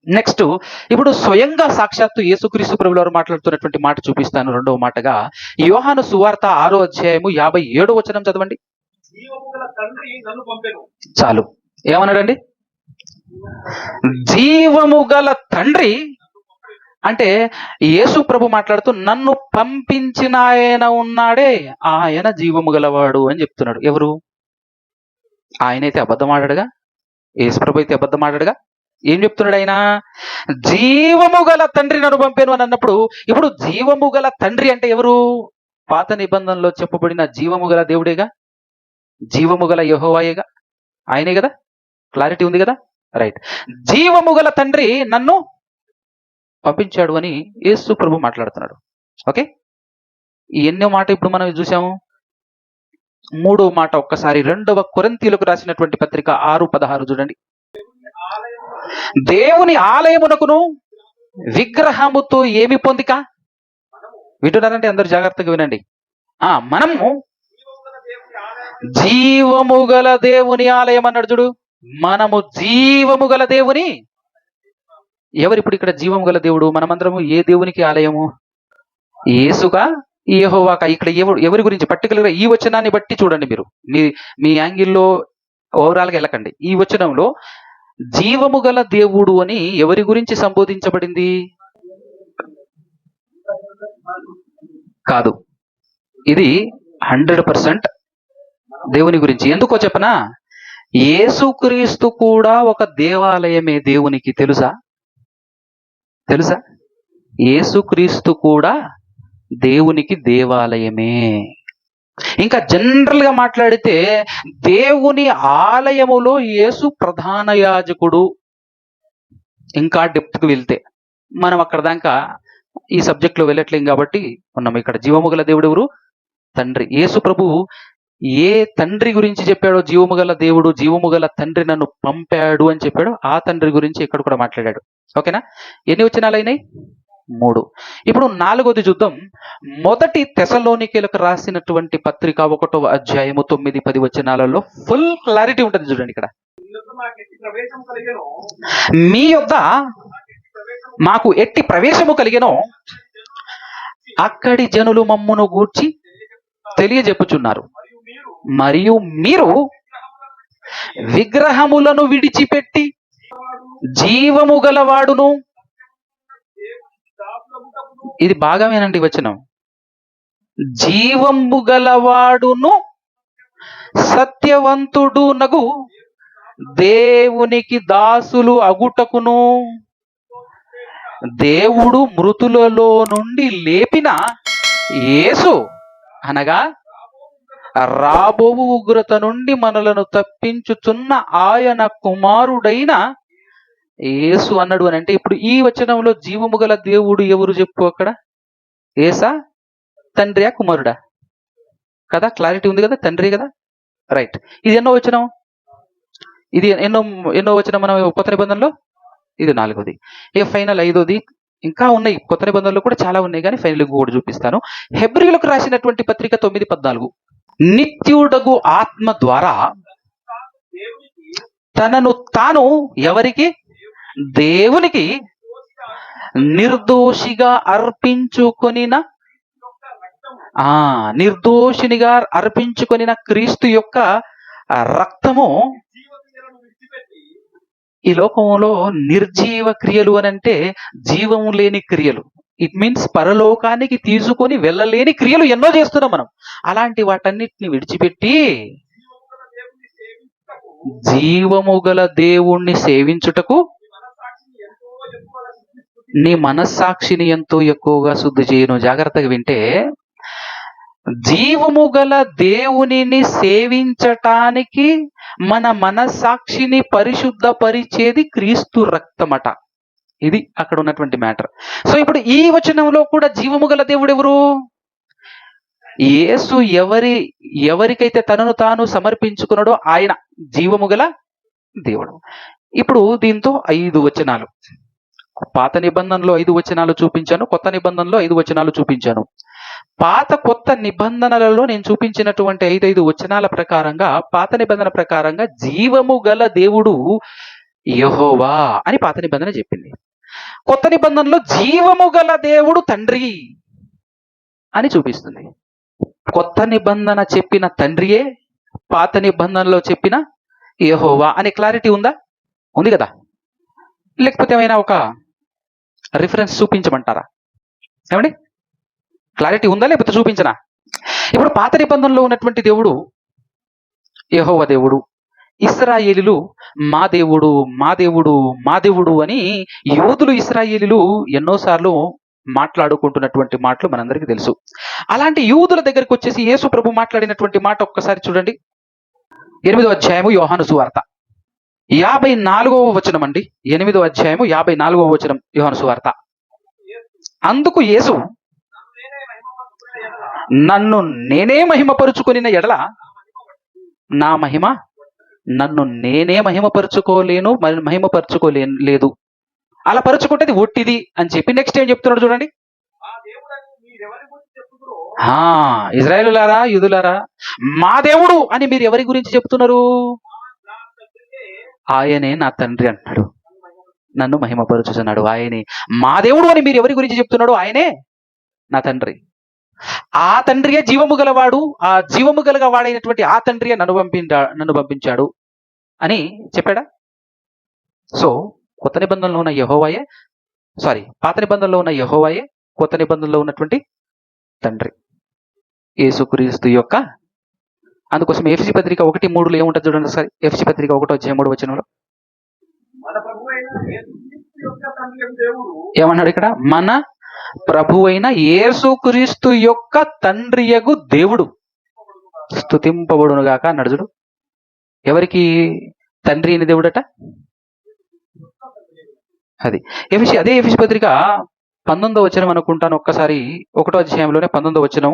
నెక్స్ట్, ఇప్పుడు స్వయంగా సాక్షాత్తు యేసుక్రీస్తు ప్రభువు వారు మాట్లాడుతున్నటువంటి మాట చూపిస్తాను. రెండవ మాటగా యోహాను సువార్త 6వ అధ్యాయము 57వ వచనం చదవండి. చాలు. ఏమన్నాడండి? జీవము గల తండ్రి అంటే యేసు ప్రభు మాట్లాడుతూ నన్ను పంపించిన ఆయన ఉన్నాడే, ఆయన జీవము గలవాడు అని చెప్తున్నాడు. ఎవరు? ఆయనైతే అబద్ధం ఆడాడుగా, యేసు ప్రభు అయితే అబద్ధం ఆడాడుగా. ఏం చెప్తున్నాడు ఆయన? జీవము గల తండ్రి నన్ను పంపాను అని అన్నప్పుడు, ఇప్పుడు జీవము గల తండ్రి అంటే ఎవరు? పాత నిబంధనలో చెప్పబడిన జీవము గల దేవుడేగా, జీవము గల యెహోవాయేగా, ఆయనే కదా. క్లారిటీ ఉంది కదా. రైట్. జీవము గల తండ్రి నన్ను పంపించాడు అని యేసు ప్రభు మాట్లాడుతున్నాడు. ఓకే, ఎన్నో మాట ఇప్పుడు మనం చూసాము. మూడో మాట ఒక్కసారి 2వ కొరింథీయులకు రాసినటువంటి పత్రిక 6:16 చూడండి. దేవుని ఆలయమునకును విగ్రహముతో ఏమి పొందిక? వింటున్నారంటే అందరు జాగ్రత్తగా వినండి. మనము జీవము గల దేవుని ఆలయం అన్నాడు చూడు. మనము జీవము గల దేవుని, ఎవరు ఇప్పుడు ఇక్కడ జీవము గల దేవుడు? మనమందరము ఏ దేవునికి ఆలయము? యేసుగా, యెహోవాకా? ఇక్కడ ఎవరి గురించి పర్టికులర్ గా ఈ వచనాన్ని బట్టి చూడండి. మీరు మీ యాంగిల్లో ఓవరాల్ గా వెళ్ళకండి. ఈ వచనంలో జీవము గల దేవుడు అని ఎవరి గురించి సంబోధించబడింది? కాదు, ఇది 100% దేవుని గురించి. ఎందుకో చెప్పనా? యేసుక్రీస్తు కూడా ఒక దేవాలయమే దేవునికి. తెలుసా? యేసుక్రీస్తు కూడా దేవునికి దేవాలయమే. ఇంకా జనరల్ గా మాట్లాడితే దేవుని ఆలయములో యేసు ప్రధాన యాజకుడు. ఇంకా డెప్త్ కు వెళ్తే మనం అక్కడ దాకా ఈ సబ్జెక్ట్ లో వెళ్ళట్లేం కాబట్టి ఉన్నాం. ఇక్కడ జీవము గల దేవుడు ఎవరు? తండ్రి. యేసు ప్రభు ఏ తండ్రి గురించి చెప్పాడో, జీవము గల దేవుడు, జీవము గల తండ్రి నన్ను పంపాడు అని చెప్పాడు, ఆ తండ్రి గురించి ఇక్కడ కూడా మాట్లాడాడు. ఓకేనా? ఎన్ని వచనాలు అయినాయి? 3. ఇప్పుడు 4వది చూద్దాం. మొదటి తెస్సలోనికీయులకు రాసినటువంటి పత్రిక 1వ అధ్యాయము 9-10 వచనాలలో ఫుల్ క్లారిటీ ఉంటుంది చూడండి. ఇక్కడ మీ యొద్ద మాకు ఎట్టి ప్రవేశము కలిగెనో అక్కడి జనులు మమ్మును గూర్చి తెలియజెప్పుచున్నారు. మరియు మీరు విగ్రహములను విడిచిపెట్టి జీవము గలవాడును, ఇది బాగా వినండి వచనం, జీవము గలవాడును సత్యవంతుడు నగు దేవునికి దాసులు అగుటకును దేవుడు మృతులలో నుండి లేపిన యేసు అనగా రాబోవు ఉగ్రత నుండి మనలను తప్పించుచున్న ఆయన కుమారుడైన యేసు అన్నాడు అని అంటే, ఇప్పుడు ఈ వచనంలో జీవము గల దేవుడు ఎవరు చెప్పు? అక్కడ యేసా, తండ్రియా, కుమారుడా? కదా, క్లారిటీ ఉంది కదా, తండ్రి కదా. రైట్. ఇది ఎన్నో వచనం? ఇది ఎన్నో వచనం మనం కొత్త నిబంధనలో? ఇది 4వది. ఇక ఫైనల్ 5వది. ఇంకా ఉన్నాయి కొత్త నిబంధనలు కూడా చాలా ఉన్నాయి, కానీ ఫైనల్ కూడా చూపిస్తాను. హెబ్రీయులకు రాసినటువంటి పత్రిక 9:14. నిత్యుడగు ఆత్మ ద్వారా తనను తాను ఎవరికి? దేవునికి నిర్దోషిగా అర్పించుకొనిన నిర్దోషినిగా అర్పించుకొనిన క్రీస్తు యొక్క రక్తము ఈ లోకంలో నిర్జీవ క్రియలు అని అంటే జీవము లేని క్రియలు. ఇట్ మీన్స్ పరలోకానికి తీసుకొని వెళ్ళలేని క్రియలు ఎన్నో చేస్తున్నాం మనం. అలాంటి వాటన్నిటిని విడిచిపెట్టి జీవము గల దేవుణ్ణి సేవించుటకు నీ మనస్సాక్షిని ఎంతో ఎక్కువగా శుద్ధి చేయను. జాగ్రత్తగా వింటే, జీవము గల దేవునిని సేవించటానికి మన మనస్సాక్షిని పరిశుద్ధపరిచేది క్రీస్తు రక్తమట. ఇది అక్కడ ఉన్నటువంటి మ్యాటర్. సో ఇప్పుడు ఈ వచనంలో కూడా జీవము గల దేవుడు ఎవరు? యేసు ఎవరికైతే తనను తాను సమర్పించుకున్నాడో ఆయన జీవము గల దేవుడు. ఇప్పుడు దీంతో 5 వచనాలు, పాత నిబంధనలో 5 వచనాలు చూపించాను, కొత్త నిబంధనలో 5 వచనాలు చూపించాను. పాత కొత్త నిబంధనలలో నేను చూపించినటువంటి 5 వచనాల ప్రకారంగా, పాత నిబంధన ప్రకారంగా జీవము గల దేవుడు యెహోవా అని పాత నిబంధన చెప్పింది. కొత్త నిబంధనలో జీవము గల దేవుడు తండ్రి అని చూపిస్తుంది. కొత్త నిబంధన చెప్పిన తండ్రియే పాత నిబంధనలో చెప్పిన యెహోవా అనే క్లారిటీ ఉందా? ఉంది కదా? లేకపోతే ఏమైనా ఒక రిఫరెన్స్ చూపించమంటారా? ఏమండి, క్లారిటీ ఉందా లేకపోతే చూపించనా? ఇప్పుడు పాత నిబంధనలో ఉన్నటువంటి దేవుడు యెహోవా దేవుడు. ఇశ్రాయేలీలు మా దేవుడు మా దేవుడు మా దేవుడు అని యూదులు ఇశ్రాయేలీలు ఎన్నోసార్లు మాట్లాడుకుంటున్నటువంటి మాటలు మనందరికీ తెలుసు. అలాంటి యూదుల దగ్గరికి వచ్చేసి యేసు ప్రభు మాట్లాడినటువంటి మాట ఒక్కసారి చూడండి. 8వ అధ్యాయము యోహాను సువార్త 54వ వచనం అండి. 8వ అధ్యాయము 54వ వచనం యోహాను సువార్త. అందుకు యేసు, నన్ను నేనే మహిమపరుచుకొనిన ఎడల నా మహిమ, నన్ను నేనే మహిమపరుచుకోలేను, మహిమపరుచుకోలేదు, అలా పరుచుకుంటే అది ఒట్టిది అని చెప్పి నెక్స్ట్ ఏం చెప్తున్నాడు చూడండి. ఇజ్రాయేలులారా, యూదులారా, మా దేవుడు అని మీరు ఎవరి గురించి చెప్తున్నారు? ఆయనే నా తండ్రి అంటున్నాడు, నన్ను మహిమపరుచుతున్నాడు. ఆయనే మా దేవుడు అని మీరు ఎవరి గురించి చెప్తున్నాడు? ఆయనే నా తండ్రి. ఆ తండ్రియే జీవము గలవాడు, ఆ జీవము గలగా వాడైనటువంటి ఆ తండ్రియే నన్ను పంపించాడు అని చెప్పాడా? సో కొత్త నిబంధనలో ఉన్న యెహోవాయే, పాత నిబంధనలో ఉన్న యెహోవాయే కొత్త నిబంధనలో ఉన్నటువంటి తండ్రి, యేసుక్రీస్తు యొక్క. అందుకోసం ఎఫెసీ పత్రిక 1:3 ఏముంటుంది చూడండి ఒకసారి. ఎఫెసీ పత్రిక 1:3 వచనంలో ఏమన్నాడు ఇక్కడ? మన ప్రభువైన యేసుక్రీస్తు యొక్క తండ్రియగు దేవుడు స్తుతింపబడును గాక అన్నాడు చూడు. ఎవరికి తండ్రి అయిన దేవుడట? అది అదే ఎఫెసీ పత్రిక 19వ వచనం అనుకుంటాను. ఒక్కసారి 1వ అధ్యాయంలోనే 19వ వచనం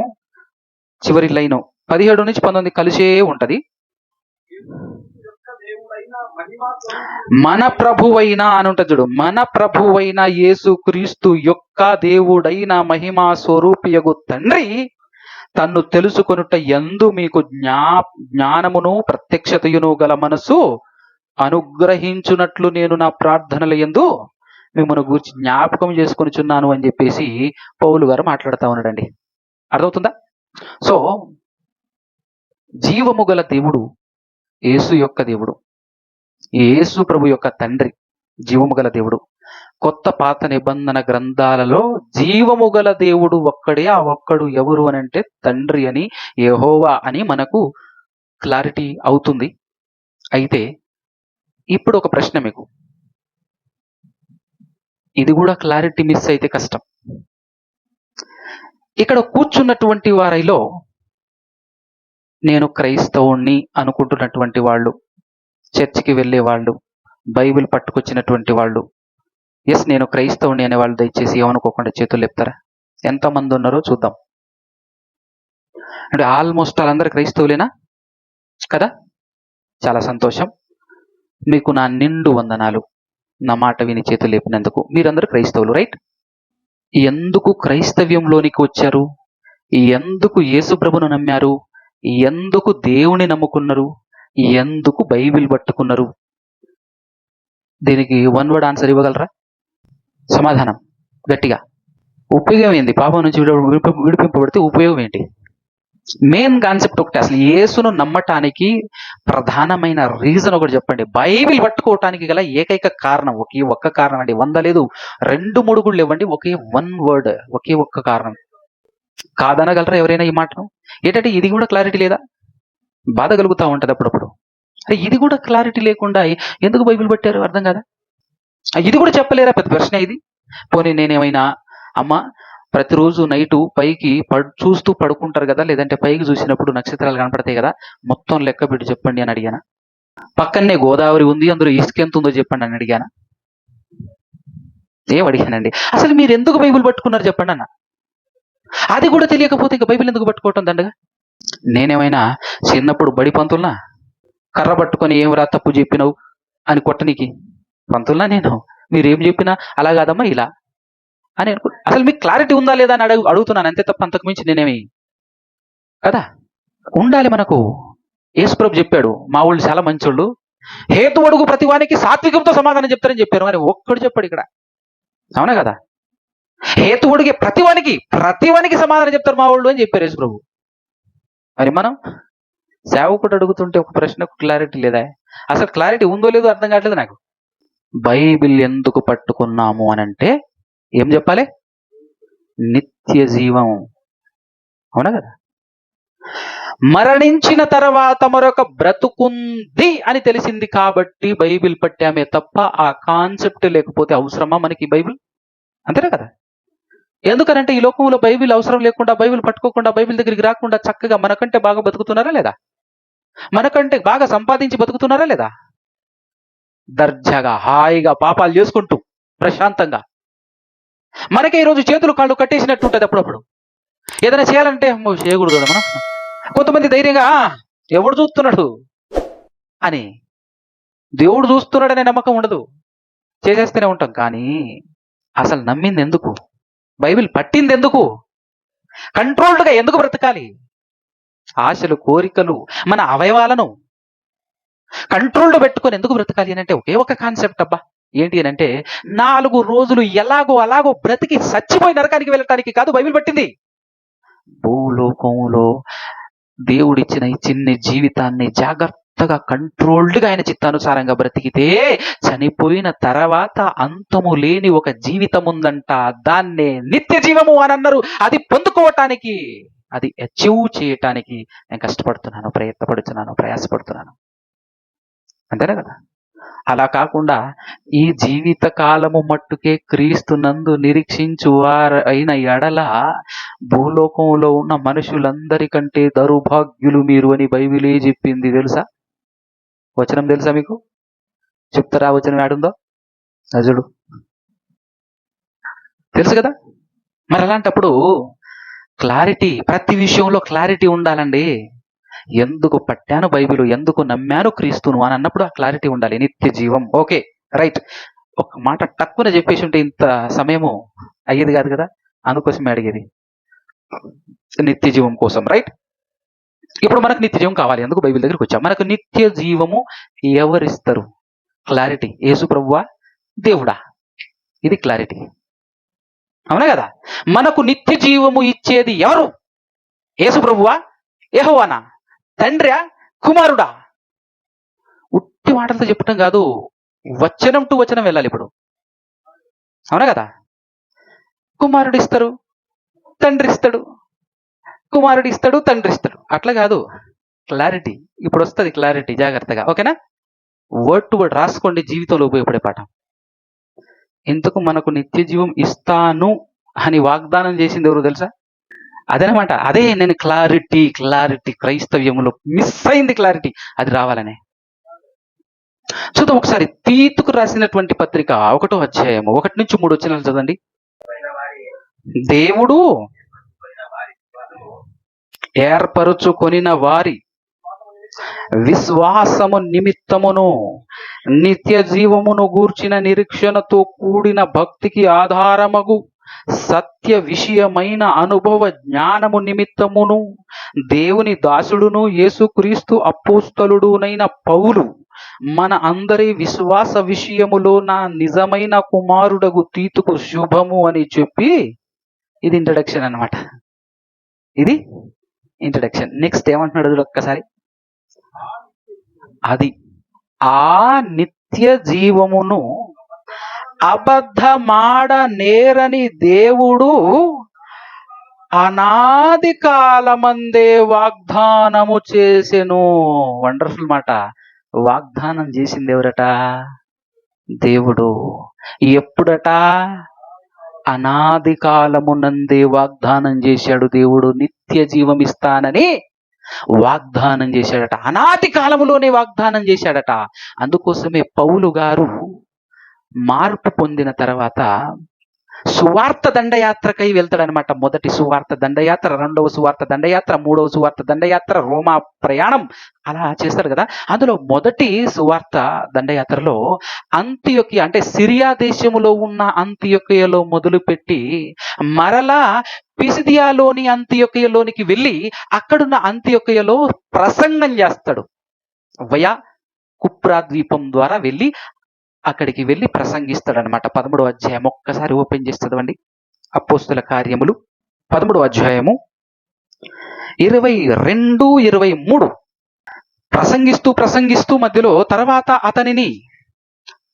చివరి లైను 17 నుంచి 19 కలిసే ఉంటది. మన ప్రభువైన అని ఉంటుంది చూడు. మన ప్రభువైన యేసుక్రీస్తు యొక్క దేవుడైన మహిమా స్వరూపియగు తండ్రి తన్ను తెలుసుకొనుట యందు మీకు జ్ఞానమును ప్రత్యక్షతయును గల మనసు అనుగ్రహించునట్లు నేను నా ప్రార్థనల యందు మిమ్మల్ని గురించి జ్ఞాపకం చేసుకొనిచున్నాను అని చెప్పేసి పౌలు గారు మాట్లాడుతూ ఉన్నాడండి. అర్థమవుతుందా? సో జీవము గల దేవుడు యేసు యొక్క దేవుడు, యేసు ప్రభు యొక్క తండ్రి, జీవము గల దేవుడు. కొత్త పాత నిబంధన గ్రంథాలలో జీవము గల దేవుడు ఒక్కడే. ఆ ఒక్కడు ఎవరు అని అంటే తండ్రి అని, యెహోవా అని మనకు క్లారిటీ అవుతుంది. అయితే ఇప్పుడు ఒక ప్రశ్న మీకు, ఇది కూడా క్లారిటీ మిస్ అయితే కష్టం. ఇక్కడ కూర్చున్నటువంటి వారిలో నేను క్రైస్తవుణ్ణి అనుకుంటున్నటువంటి వాళ్ళు, చర్చికి వెళ్ళే వాళ్ళు, బైబిల్ పట్టుకొచ్చినటువంటి వాళ్ళు, ఎస్ నేను క్రైస్తవుని అనే వాళ్ళు దయచేసి ఏమనుకోకుండా చేతులు లేపుతారా? ఎంతమంది ఉన్నారో చూద్దాం. అంటే ఆల్మోస్ట్ వాళ్ళందరూ క్రైస్తవులేనా కదా? చాలా సంతోషం. మీకు నా నిండు వందనాలు. నా మాట విని చేతులు లేపినందుకు. మీరందరూ క్రైస్తవులు, రైట్? ఎందుకు క్రైస్తవ్యంలోనికి వచ్చారు? ఎందుకు యేసు ప్రభును నమ్మారు? ఎందుకు దేవుని నమ్ముకున్నారు? ఎందుకు బైబిల్ పట్టుకున్నారు? దీనికి వన్ వర్డ్ ఆన్సర్ ఇవ్వగలరా? సమాధానం గట్టిగా. ఉపయోగం ఏంటి? పాపం నుంచి విడిపింపబడితే ఉపయోగం ఏంటి? మెయిన్ కాన్సెప్ట్ ఒకటి. అసలు యేసును నమ్మటానికి ప్రధానమైన రీజన్ ఒకటి చెప్పండి. బైబిల్ పట్టుకోవటానికి గల ఏకైక కారణం, ఒకే ఒక్క కారణం అండి. 100 లేదు, 2-3 కూడా లేవండి. ఒకే వన్ వర్డ్, ఒకే ఒక్క కారణం. కాదనగలరా ఎవరైనా ఈ మాటను? ఏంటంటే ఇది కూడా క్లారిటీ లేదా? బాధ కలుగుతూ ఉంటుంది అప్పుడప్పుడు. అరే ఇది కూడా క్లారిటీ లేకుండా ఎందుకు బైబిల్ పట్టారు? అర్థం కదా? ఇది కూడా చెప్పలేరా? పెద్ద ప్రశ్న ఇది. పోనీ నేనేమైనా అమ్మ ప్రతిరోజు నైటు పైకి చూస్తూ పడుకుంటారు కదా, లేదంటే పైకి చూసినప్పుడు నక్షత్రాలు కనపడతాయి కదా, మొత్తం లెక్క పెట్టి చెప్పండి అని అడిగాను. పక్కనే గోదావరి ఉంది, అందులో ఇసుక ఎంత ఉందో చెప్పండి అని అడిగాను. ఏం అడిగానండి? అసలు మీరు ఎందుకు బైబిల్ పట్టుకున్నారు చెప్పండి అన్న. అది కూడా తెలియకపోతే ఇక బైబిల్ ఎందుకు పట్టుకోవటం దండగా? నేనేమైనా చిన్నప్పుడు బడి పంతుల్నా? కర్ర పట్టుకొని ఏమిరా తప్పు చెప్పినావు అని కొట్టనికి పంతుల్నా నేను? మీరేం చెప్పినా అలా కాదమ్మా ఇలా అని అసలు మీకు క్లారిటీ ఉందా లేదా అని అడుగుతున్నాను, అంతే తప్ప అంతకు మించి నేనేమి కదా. ఉండాలి మనకు. యేసుప్రభు చెప్పాడు, మా ఊళ్ళు చాలా మంచోళ్ళు, హేతు అడుగు ప్రతివానికి సాత్వికంతో సమాధానం చెప్తారని చెప్పారు. మరి ఒక్కడు చెప్పాడు ఇక్కడ, అవునా కదా? హేతు అడిగే ప్రతివానికి సమాధానం చెప్తారు మా వాళ్ళు అని చెప్పారు యేసుప్రభు. మరి మనం సేవకుడు అడుగుతుంటే ఒక ప్రశ్నకు క్లారిటీ లేదా? అసలు క్లారిటీ ఉందో లేదో అర్థం కావట్లేదు నాకు. బైబిల్ ఎందుకు పట్టుకున్నాము అని అంటే ఏం చెప్పాలి? నిత్య జీవం, అవునా కదా? మరణించిన తర్వాత మరొక బ్రతుకుంది అని తెలిసింది కాబట్టి బైబిల్ పట్టామే తప్ప ఆ కాన్సెప్ట్ లేకపోతే అవసరమా మనకి బైబిల్? అంతేనా కదా? ఎందుకనంటే ఈ లోకంలో బైబిల్ అవసరం లేకుండా, బైబిల్ పట్టుకోకుండా, బైబిల్ దగ్గరికి రాకుండా చక్కగా మనకంటే బాగా బతుకుతున్నారా లేదా? మనకంటే బాగా సంపాదించి బతుకుతున్నారా లేదా? దర్జాగా హాయిగా పాపాలు చేసుకుంటూ ప్రశాంతంగా. మనకే ఈరోజు చేతులు కాళ్ళు కట్టేసినట్టు ఉంటుంది అప్పుడప్పుడు. ఏదైనా చేయాలంటే అమ్మో చేయకూడదు కదా మనం. కొంతమంది ధైర్యంగా ఎవడు చూస్తున్నాడు అని, దేవుడు చూస్తున్నాడనే నమ్మకం ఉండదు, చేసేస్తూనే ఉంటాం. కానీ అసలు నమ్మింది ఎందుకు? బైబిల్ పట్టింది ఎందుకు? కంట్రోల్డ్గా ఎందుకు బ్రతకాలి? ఆశలు, కోరికలు, మన అవయవాలను కంట్రోల్డ్ పెట్టుకొని ఎందుకు బ్రతకాలి అని అంటే ఒకే ఒక కాన్సెప్ట్ అబ్బా. ఏంటి అని అంటే 4 రోజులు ఎలాగో అలాగో బ్రతికి చచ్చిపోయి నరకానికి వెళ్ళటానికి కాదు బైబిల్ పట్టింది. భూలోకంలో దేవుడిచ్చిన ఈ చిన్న జీవితాన్ని జాగ్రత్తగా కంట్రోల్డ్గా ఆయన చిత్తానుసారంగా బ్రతికితే చనిపోయిన తర్వాత అంతము లేని ఒక జీవితం ఉందంట. దాన్నే నిత్య జీవము అని అన్నారు. అది పొందుకోవటానికి, అది అచీవ్ చేయటానికి నేను కష్టపడుతున్నాను, ప్రయత్నపడుతున్నాను, ప్రయాసపడుతున్నాను. అంతేనా కదా? అలా కాకుండా ఈ జీవిత కాలము మట్టుకే క్రీస్తునందు నిరీక్షించు వారైన ఎడల భూలోకంలో ఉన్న మనుషులందరికంటే దౌర్భాగ్యులు మీరు అని బైబిలే చెప్పింది. తెలుసా? వచనం తెలుసా మీకు? చెప్తారా వచనం ఏడుందో? అజుడు తెలుసు కదా? మరి అలాంటప్పుడు క్లారిటీ, ప్రతి విషయంలో క్లారిటీ ఉండాలండి. ఎందుకు పట్టాను బైబిల్, ఎందుకు నమ్మాను క్రీస్తును అని అన్నప్పుడు ఆ క్లారిటీ ఉండాలి. నిత్య జీవం, ఓకే రైట్. ఒక మాట తక్కువ చెప్పేసి ఉంటే ఇంత సమయము అయ్యేది కాదు కదా, అందుకోసమే అడిగేది. నిత్య జీవం కోసం, రైట్. ఇప్పుడు మనకు నిత్య జీవం కావాలి, ఎందుకు బైబిల్ దగ్గరికి వచ్చాం. మనకు నిత్య జీవము ఎవరిస్తారు? క్లారిటీ. యేసు ప్రభువా, దేవుడా? ఇది క్లారిటీ, అవునా కదా? మనకు నిత్య జీవము ఇచ్చేది ఎవరు? యేసు ప్రభువా, యెహోవానా, తండ్రా, కుమారుడా? ఉట్టి మాటలతో చెప్పటం కాదు, వచనం టు వచనం వెళ్ళాలి ఇప్పుడు, అవునా కదా? కుమారుడు ఇస్తారు, తండ్రి ఇస్తాడు, కుమారుడు ఇస్తాడు, తండ్రి ఇస్తాడు, అట్లా కాదు. క్లారిటీ ఇప్పుడు వస్తుంది, క్లారిటీ జాగ్రత్తగా, ఓకేనా? వర్డ్ టు వర్డ్ రాసుకోండి, జీవితంలో ఉపయోగపడే పాఠం. ఇంతకు మనకు నిత్య జీవం ఇస్తాను అని వాగ్దానం చేసింది ఎవరు తెలుసా? అదనమాట. అదే నేను క్లారిటీ క్రైస్తవ్యంలో మిస్ అయింది, క్లారిటీ అది రావాలనే. చూద్దాం ఒకసారి తీతుకు రాసినటువంటి పత్రిక 1వ అధ్యాయము 1 నుంచి 3 వచనాలు చదవండి. దేవుడు ఏర్పరుచుకొనిన వారి విశ్వాసము నిమిత్తమును నిత్య జీవమును గూర్చిన నిరీక్షణతో కూడిన భక్తికి ఆధారమగు సత్య విషయమైన అనుభవ జ్ఞానము నిమిత్తమును దేవుని దాసుడును యేసుక్రీస్తు అపోస్తలుడునైన పౌలు మన అందరి విశ్వాస విషయములో నా నిజమైన కుమారుడగు తీతుకు శుభము అని చెప్పి, ఇది ఇంట్రడక్షన్ అన్నమాట. ఇది ఇంట్రడక్షన్. నెక్స్ట్ ఏమంటున్నాడు ఒక్కసారి? అది ఆ నిత్య జీవమును అబద్ధమాడ నేరని దేవుడు అనాది కాలమందే వాగ్దానము చేసెను. వండర్ఫుల్ మాట. వాగ్దానం చేసింది ఎవరట? దేవుడు. ఎప్పుడట? అనాది కాలమునందే వాగ్దానం చేశాడు దేవుడు, నిత్య జీవం ఇస్తానని వాగ్దానం చేశాడట. అనాది కాలములోనే వాగ్దానం చేశాడట. అందుకోసమే పౌలు గారు మార్పు పొందిన తర్వాత సువార్త దండయాత్రకై వెళ్తాడనమాట. మొదటి సువార్త దండయాత్ర, రెండవ సువార్త దండయాత్ర, మూడవ సువార్త దండయాత్ర, రోమా ప్రయాణం, అలా చేస్తాడు కదా. అందులో మొదటి సువార్త దండయాత్రలో అంతియొకియ అంటే సిరియా దేశములో ఉన్న అంతియొకియలో మొదలుపెట్టి మరలా పిసిదియాలోని అంతియొకియలోనికి వెళ్ళి అక్కడున్న అంతియొకియలో ప్రసంగం చేస్తాడు. వయా కుప్రా ద్వీపం ద్వారా వెళ్ళి అక్కడికి వెళ్ళి ప్రసంగిస్తాడు అనమాట. 13వ అధ్యాయం ఒక్కసారి ఓపెన్ చేసి చదవండి. అపోస్తుల కార్యములు 13వ అధ్యాయము 22, 23. ప్రసంగిస్తూ మధ్యలో తర్వాత అతనిని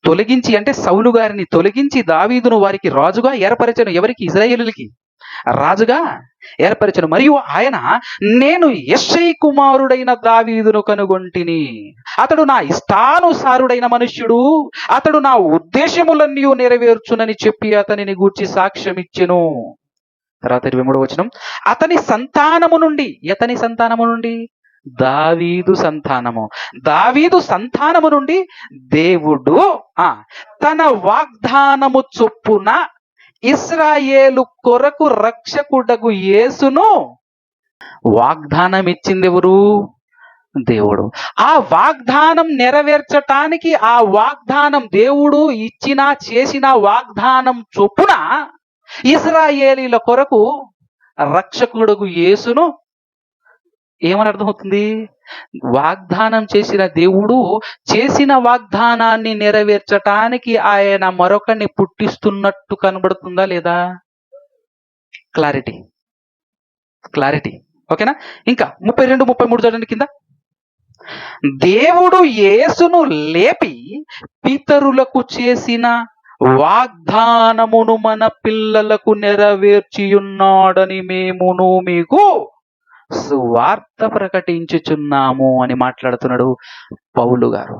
తొలగించి, అంటే సౌలు గారిని తొలగించి దావీదును వారికి రాజుగా ఏర్పరచను. ఎవరికి? ఇశ్రాయేలులకి రాజుగా ఏర్పరచను. మరియు ఆయన, నేను యెష్షయి కుమారుడైన దావీదును కనుగొంటిని, అతడు నా ఇష్టానుసారుడైన మనుష్యుడు, అతడు నా ఉద్దేశములన్నీ నెరవేర్చునని చెప్పి అతనిని గూర్చి సాక్ష్యం ఇచ్చెను. తర్వాత 23వ వచనం, అతని సంతానము నుండి దావీదు సంతానము నుండి దేవుడు తన వాగ్దానము చొప్పున ఇశ్రాయేలు కొరకు రక్షకుడగు యేసును వాగ్దానం ఇచ్చింది ఎవరు? దేవుడు. ఆ వాగ్దానం నెరవేర్చటానికి, ఆ వాగ్దానం దేవుడు చేసిన వాగ్దానం చొప్పున ఇశ్రాయేలీల కొరకు రక్షకుడగు యేసును, ఏమని అర్థమవుతుంది? వాగ్దానం చేసిన దేవుడు చేసిన వాగ్దానాన్ని నెరవేర్చటానికి ఆయన మరొకరిని పుట్టిస్తున్నట్టు కనబడుతుందా లేదా? క్లారిటీ ఓకేనా? ఇంకా 32, 33 చూడండి కింద. దేవుడు యేసును లేపి పితరులకు చేసిన వాగ్దానమును మన పిల్లలకు నెరవేర్చియున్నాడని మేమును మీకు సువార్త ప్రకటించుచున్నాము అని మాట్లాడుతున్నాడు పౌలు గారు.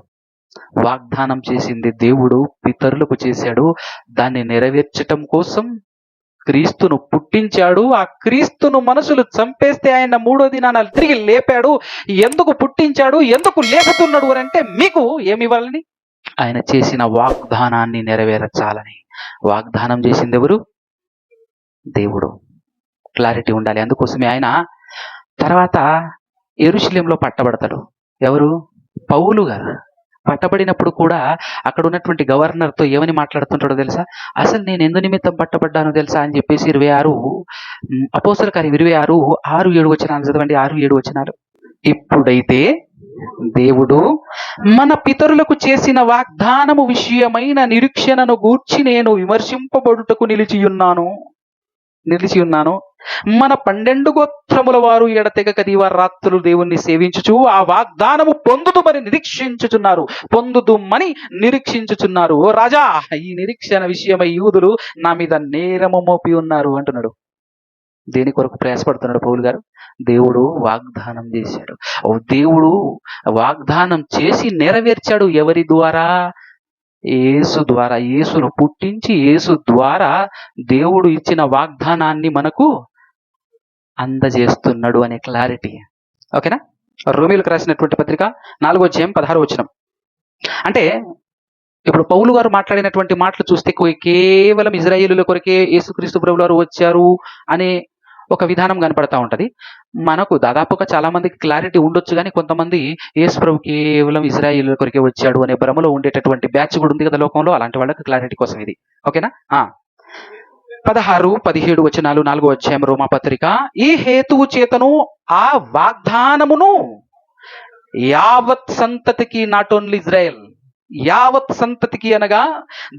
వాగ్దానం చేసింది దేవుడు పితరులకు చేశాడు. దాన్ని నెరవేర్చటం కోసం క్రీస్తును పుట్టించాడు. ఆ క్రీస్తును మనుషులు చంపేస్తే ఆయన 3వ దినాన తిరిగి లేపాడు. ఎందుకు పుట్టించాడు, ఎందుకు లేపుతున్నాడు అని అంటే, మీకు ఏమి ఇవ్వాలని? ఆయన చేసిన వాగ్దానాన్ని నెరవేర్చాలని. వాగ్దానం చేసింది ఎవరు? దేవుడు. క్లారిటీ ఉండాలి. అందుకోసమే ఆయన తర్వాత యెరూషలేములో పట్టబడతాడు. ఎవరు? పౌలు గారు. పట్టబడినప్పుడు కూడా అక్కడ ఉన్నటువంటి గవర్నర్తో ఏమని మాట్లాడుతుంటాడో తెలుసా? అసలు నేను ఎందు నిమిత్తం పట్టబడ్డానో తెలుసా అని చెప్పేసి 26 అపోస్తల కార్యం 26, 6, 7 వచనాలు చదవండి. 6, 7 వచనాలు. ఇప్పుడైతే దేవుడు మన పితరులకు చేసిన వాగ్దానము విషయమైన నిరీక్షణను గూర్చి నేను విమర్శింపబడుటకు నిలిచి ఉన్నాను. మన 12 గోత్రముల వారు ఎడతెగక దీవారాత్రులు దేవుణ్ణి సేవించుచు ఆ వాగ్దానము పొందుదుమని నిరీక్షించుచున్నారు. ఓ రాజా, ఈ నిరీక్షణ విషయమై యూదులు నా మీద నేరము మోపి ఉన్నారు అంటున్నాడు. దేని కొరకు ప్రయాసపడుతున్నాడు పౌలు గారు? దేవుడు వాగ్దానం చేశాడు. దేవుడు వాగ్దానం చేసి నెరవేర్చాడు. ఎవరి ద్వారా? యేసు ద్వారా. యేసును పుట్టించి యేసు ద్వారా దేవుడు ఇచ్చిన వాగ్దానాన్ని మనకు అందజేస్తున్నాడు అనే క్లారిటీ. ఓకేనా? రోమీయులకు రాసినటువంటి పత్రిక 4వ అధ్యాయం 16వ వచనం. అంటే ఇప్పుడు పౌలు గారు మాట్లాడినటువంటి మాటలు చూస్తే కేవలం ఇశ్రాయేలుల కొరకే యేసుక్రీస్తు ప్రభువు వారు వచ్చారు అనే ఒక విధానం కనపడతా ఉంటది. మనకు దాదాపుగా చాలా మందికి క్లారిటీ ఉండొచ్చు, కానీ కొంతమంది యేసు ప్రభు కేవలం ఇశ్రాయేలుల కొరకే వచ్చాడు అనే భ్రమలో ఉండేటటువంటి బ్యాచ్ కూడా ఉంది కదా లోకంలో. అలాంటి వాళ్ళకి క్లారిటీ కోసం ఇది. ఓకేనా? 16, 17 వచనాలు 4వ అధ్యాయం రోమా పత్రిక. ఈ హేతువు చేతను ఆ వాగ్దానమును యావత్ సంతతికి, నాట్ ఓన్లీ ఇజ్రాయెల్, యావత్ సంతతికి అనగా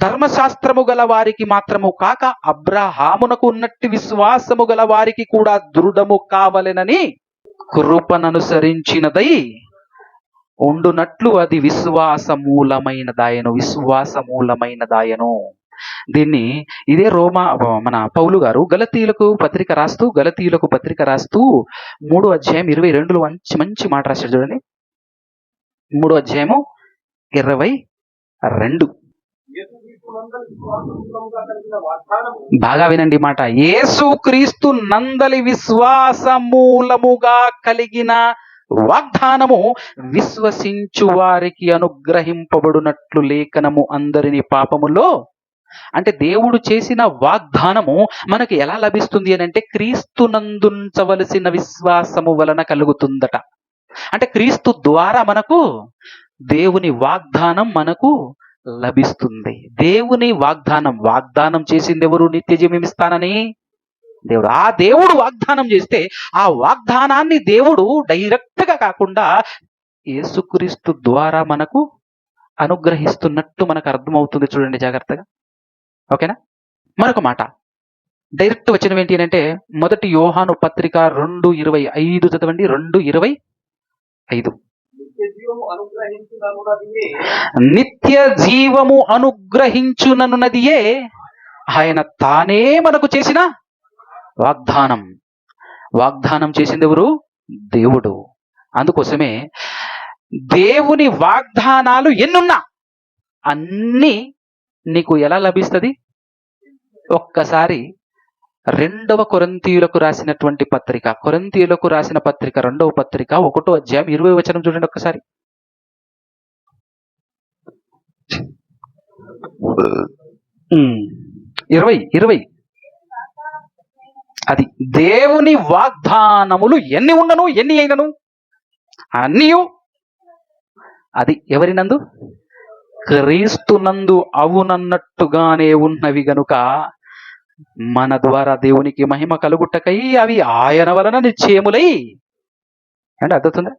ధర్మశాస్త్రము గల వారికి మాత్రము కాక అబ్రహామునకు ఉన్నట్టి విశ్వాసము గల వారికి కూడా దృఢము కావలెనని కృపననుసరించినదై ఉండునట్లు అది విశ్వాసమూలమైనదాయను. దీన్ని ఇదే మన పౌలు గారు గలతీయులకు పత్రిక రాస్తూ 3వ అధ్యాయం 22లో మంచి మాట రాశాడు చూడండి. 3వ అధ్యాయము 22. బాగా వినండి మాట. యేసుక్రీస్తు నందలి విశ్వాసమూలముగా కలిగిన వాగ్దానము విశ్వసించు వారికి అనుగ్రహింపబడినట్లు లేఖనము అందరిని పాపములో, అంటే దేవుడు చేసిన వాగ్దానము మనకి ఎలా లభిస్తుంది అని అంటే క్రీస్తునందుంచవలసిన విశ్వాసము వలన కలుగుతుందట. అంటే క్రీస్తు ద్వారా మనకు దేవుని వాగ్దానం మనకు లభిస్తుంది. దేవుని వాగ్దానం చేసింది ఎవరు? నిత్య జీవం ఇస్తానని దేవుడు. ఆ దేవుడు వాగ్దానం చేస్తే ఆ వాగ్దానాన్ని దేవుడు డైరెక్ట్ గా కాకుండా యేసుక్రీస్తు ద్వారా మనకు అనుగ్రహిస్తున్నట్టు మనకు అర్థమవుతుంది. చూడండి జాగ్రత్తగా. ఓకేనా? మరొక మాట డైరెక్ట్ వచ్చినవి ఏంటి అంటే, మొదటి యోహాను పత్రిక 2:25 చదవండి. 2:25. నిత్య జీవము అనుగ్రహించుననున్నదియే ఆయన తానే మనకు చేసిన వాగ్దానం చేసింది ఎవరు? దేవుడు. అందుకోసమే దేవుని వాగ్దానాలు ఎన్నున్నా అన్నీ నీకు ఎలా లభిస్తుంది? ఒక్కసారి 2వ కొరింథీయులకు రాసినటువంటి పత్రిక, కొరింథీయులకు రాసిన పత్రిక 2వ పత్రిక 1వ అధ్యాయం 20వ వచనం చూడండి ఒక్కసారి. 20 అది దేవుని వాగ్దానములు ఎన్ని ఉండను, ఎన్ని అయినను అన్నీ అది ఎవరినందు? క్రీస్తునందు అవునన్నట్టుగానే ఉన్నవి గనుక మన ద్వారా దేవునికి మహిమ కలుగుటకై అవి ఆయన వలన నిశ్చయములై, అంటే అర్థవుతుందా?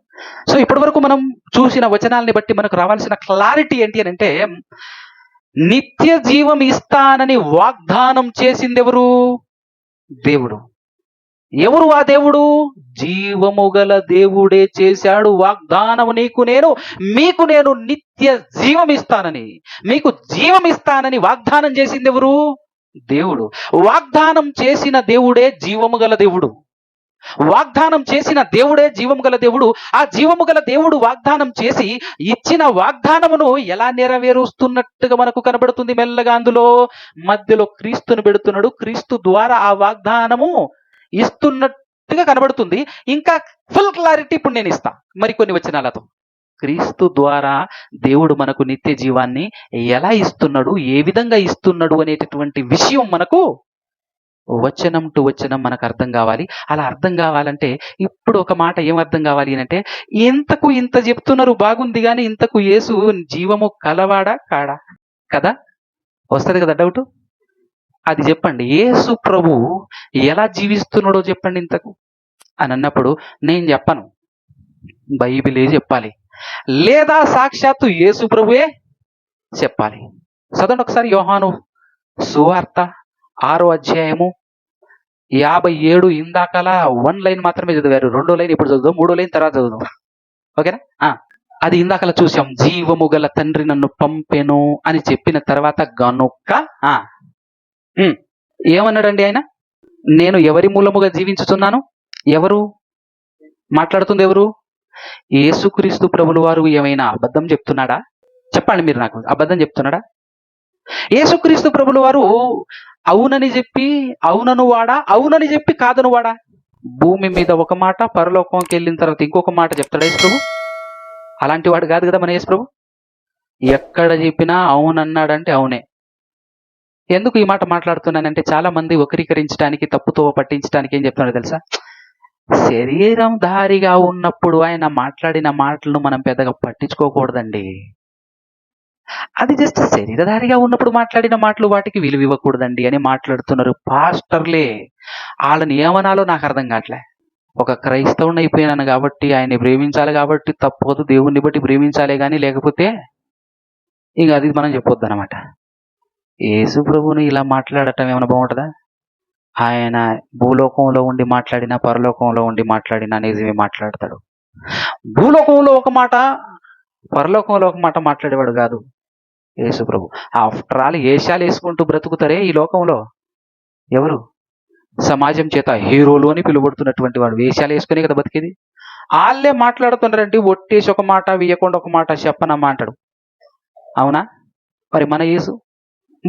సో ఇప్పటి వరకు మనం చూసిన వచనాలని బట్టి మనకు రావాల్సిన క్లారిటీ ఏంటి అని అంటే, నిత్య జీవం ఇస్తానని వాగ్దానం చేసింది ఎవరు? దేవుడు. ఎవరు ఆ దేవుడు? జీవము గల దేవుడే చేశాడు వాగ్దానము. మీకు నేను నిత్య జీవం ఇస్తానని, మీకు జీవం ఇస్తానని వాగ్దానం చేసింది ఎవరు? దేవుడు. వాగ్దానం చేసిన దేవుడే జీవము గల దేవుడు. వాగ్దానం చేసిన దేవుడే జీవము గల దేవుడు. ఆ జీవము గల దేవుడు వాగ్దానం చేసి ఇచ్చిన వాగ్దానమును ఎలా నెరవేరుస్తున్నట్టుగా మనకు కనబడుతుంది. మెల్లగా అందులో మధ్యలో క్రీస్తుని పెడుతున్నాడు. క్రీస్తు ద్వారా ఆ వాగ్దానము ఇస్తున్నట్టుగా కనబడుతుంది. ఇంకా ఫుల్ క్లారిటీ ఇప్పుడు నేను ఇస్తా మరికొన్ని వచనాలతో. క్రీస్తు ద్వారా దేవుడు మనకు నిత్య జీవాన్ని ఎలా ఇస్తున్నాడు, ఏ విధంగా ఇస్తున్నాడు అనేటటువంటి విషయం మనకు వచనం టు వచనం మనకు అర్థం కావాలి. అలా అర్థం కావాలంటే ఇప్పుడు ఒక మాట ఏం అర్థం కావాలి అంటే, ఇంతకు ఇంత చెప్తున్నారు బాగుంది, కానీ ఇంతకు యేసు జీవము కలవాడా కాడా? కదా వస్తుంది కదా డౌట్. అది చెప్పండి. యేసు ప్రభు ఎలా జీవిస్తున్నాడో చెప్పండి ఇంతకు అని అన్నప్పుడు నేను చెప్పను, బైబిలే చెప్పాలి, లేదా సాక్షాత్తు యేసు ప్రభువే చెప్పాలి. చదవండి ఒకసారి యోహాను సువార్త 6వ అధ్యాయము 57. ఇందాకలా 1 లైన్ మాత్రమే చదివారు, 2వ లైన్ ఇప్పుడు చదువుదాం, 3వ లైన్ తర్వాత చదువుదాం. ఓకేనా? అది ఇందాకలా చూసాం. జీవము గల తండ్రి నన్ను పంపెను అని చెప్పిన తర్వాత గనుక ఏమన్నాడండి ఆయన? నేను ఎవరి మూలముగా జీవించుతున్నాను? ఎవరు మాట్లాడుతుంది? ఎవరు? యేసుక్రీస్తు ప్రభుల వారు ఏమైనా అబద్ధం చెప్తున్నాడా? చెప్పండి మీరు నాకు, అబద్ధం చెప్తున్నాడా? యేసుక్రీస్తు ప్రభుల వారు అవునని చెప్పి అవునను వాడా, అవునని చెప్పి కాదను వాడా? భూమి మీద ఒక మాట, పరలోకంకి వెళ్ళిన తర్వాత ఇంకొక మాట చెప్తాడా యేసు ప్రభు? అలాంటి వాడు కాదు కదా మన యేసు ప్రభు. ఎక్కడ చెప్పినా అవునన్నాడంటే అవునే. ఎందుకు ఈ మాట మాట్లాడుతున్నానంటే, చాలా మంది వక్రీకరించడానికి, తప్పుతో పట్టించడానికి ఏం చెప్తున్నాడో తెలుసా? శరీరం ధారిగా ఉన్నప్పుడు ఆయన మాట్లాడిన మాటలను మనం పెద్దగా పట్టించుకోకూడదండి. అది జస్ట్ శరీరధారిగా ఉన్నప్పుడు మాట్లాడిన మాటలు, వాటికి విలువ ఇవ్వకూడదండి అని మాట్లాడుతున్నారు పాస్టర్లే. వాళ్ళని ఏమనాలో నాకు అర్థం కావట్లే. ఒక క్రైస్తవుని అయిపోయినాను కాబట్టి ఆయన్ని ప్రేమించాలి కాబట్టి తప్పదు, దేవుణ్ణి బట్టి ప్రేమించాలే కానీ, లేకపోతే ఇక అది మనం చెప్పొద్దు అనమాట. యేసు ప్రభువుని ఇలా మాట్లాడటం ఏమైనా బాగుంటుందా? ఆయన భూలోకంలో ఉండి మాట్లాడినా, పరలోకంలో ఉండి మాట్లాడినా నిజమే మాట్లాడతాడు. భూలోకంలో ఒక మాట, పరలోకంలో ఒక మాట మాట్లాడేవాడు కాదు యేసు ప్రభు. ఆఫ్టర్ ఆల్ ఏషాలు వేసుకుంటూ బ్రతుకుతారే ఈ లోకంలో ఎవరు? సమాజం చేత హీరోలు అని పిలువబడుతున్నటువంటి వాడు వేషాలు వేసుకునే కదా బతికేది. వాళ్ళే మాట్లాడుతున్నారంటే ఒట్టేసి ఒక మాట, వేయకుండా ఒక మాట చెప్పనమ్మా అంటాడు. అవునా? మరి మన యేసు